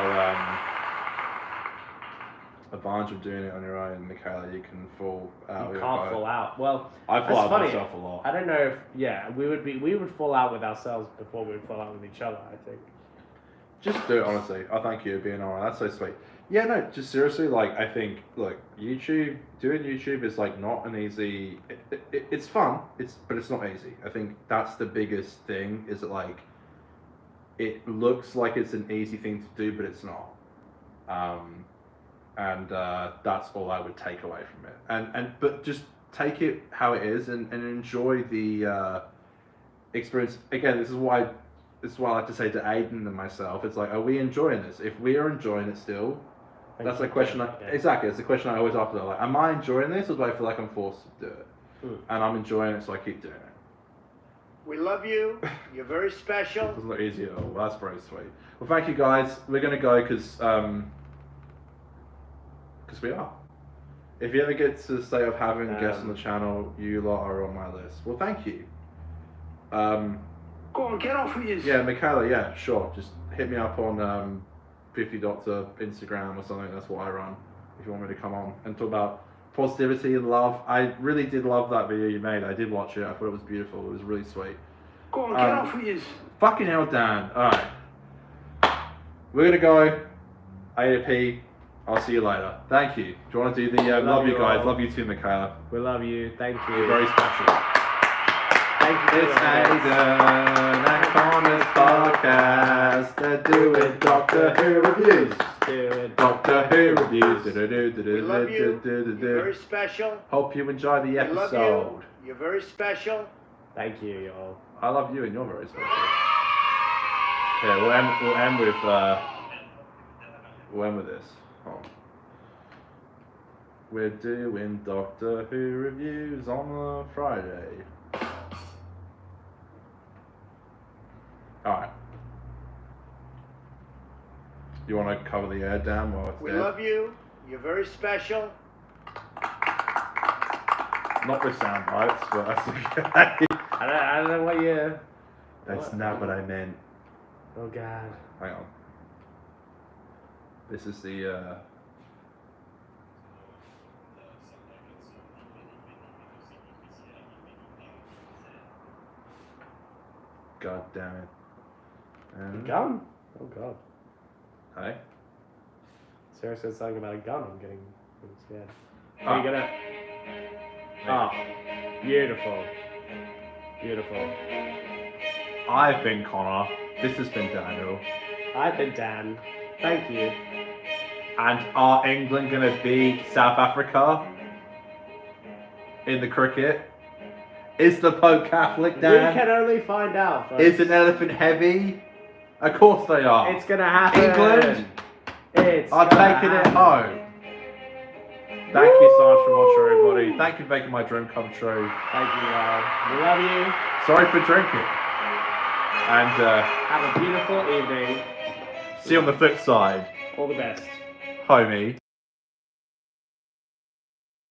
advantage of doing it on your own, Michaela, you can fall out. You can't fall out. Well, I fall out funny. myself a lot. I don't know if we would fall out with ourselves before we would fall out with each other. I think. Just do it honestly. I thank you for being on. That's so sweet. Yeah, no, just seriously, like I think, look, doing YouTube is like not an easy. It's fun. But it's not easy. I think that's the biggest thing. Is that like, it looks like it's an easy thing to do, but it's not. And that's all I would take away from it. But just take it how it is and enjoy the experience. Again, this is why I like to say to Aiden and myself, it's like, are we enjoying this? If we are enjoying it still, that's the question. Exactly, it's the question I always ask. Like, am I enjoying this, or do I feel like I'm forced to do it? And I'm enjoying it, so I keep doing it. We love you. You're very special. It's not easy at all. Well, that's very sweet. Well, thank you guys. We're gonna go because we are. If you ever get to the state of having guests on the channel, you lot are on my list. Well, thank you. Go on, get off with you. Yeah, Michaela, yeah, sure. Just hit me up on 50 Doctor Instagram or something. That's what I run. If you want me to come on and talk about positivity and love. I really did love that video you made. I did watch it. I thought it was beautiful. It was really sweet. Go on, get off with you. Fucking hell, Dan. Alright. We're gonna go. I need a pee. I'll see you later. Thank you. Do you want to do the love you guys? all. Love you too, Michaela. We love you. Thank you. You're very special. Thank you. It's Aiden and Connor's podcast. They're doing Doctor Who reviews. Doctor Who reviews. We love you. You're very special. Hope you enjoy the We love episode. you. You're very special. Thank you, y'all. I love you and you're very special. Yeah, we'll end with this. Oh. We're doing Doctor Who reviews on a Friday. Alright. You want to cover the air, Dan, while it's We dead? love you. You're very special. Not with sound bites, but that's okay. I don't know what you. That's not what I meant. Oh God. Hang on. This is the God damn it. And Gun? Oh God. Hey? Sarah said something about a gun. I'm getting scared. Ah. Are you gonna? Oh, beautiful. Beautiful. I've been Connor. This has been Daniel. I've been Dan. Thank you. And are England gonna beat South Africa in the cricket? Is the Pope Catholic, Dan? We can only find out. Folks. Is an elephant heavy? Of course they are. It's gonna happen. England It's are taking it home. Thank you so much for watching, everybody. Thank you for making my dream come true. Thank you, y'all. We love you. Sorry for drinking. And Have a beautiful evening. see you on the flip side, All the best. homie.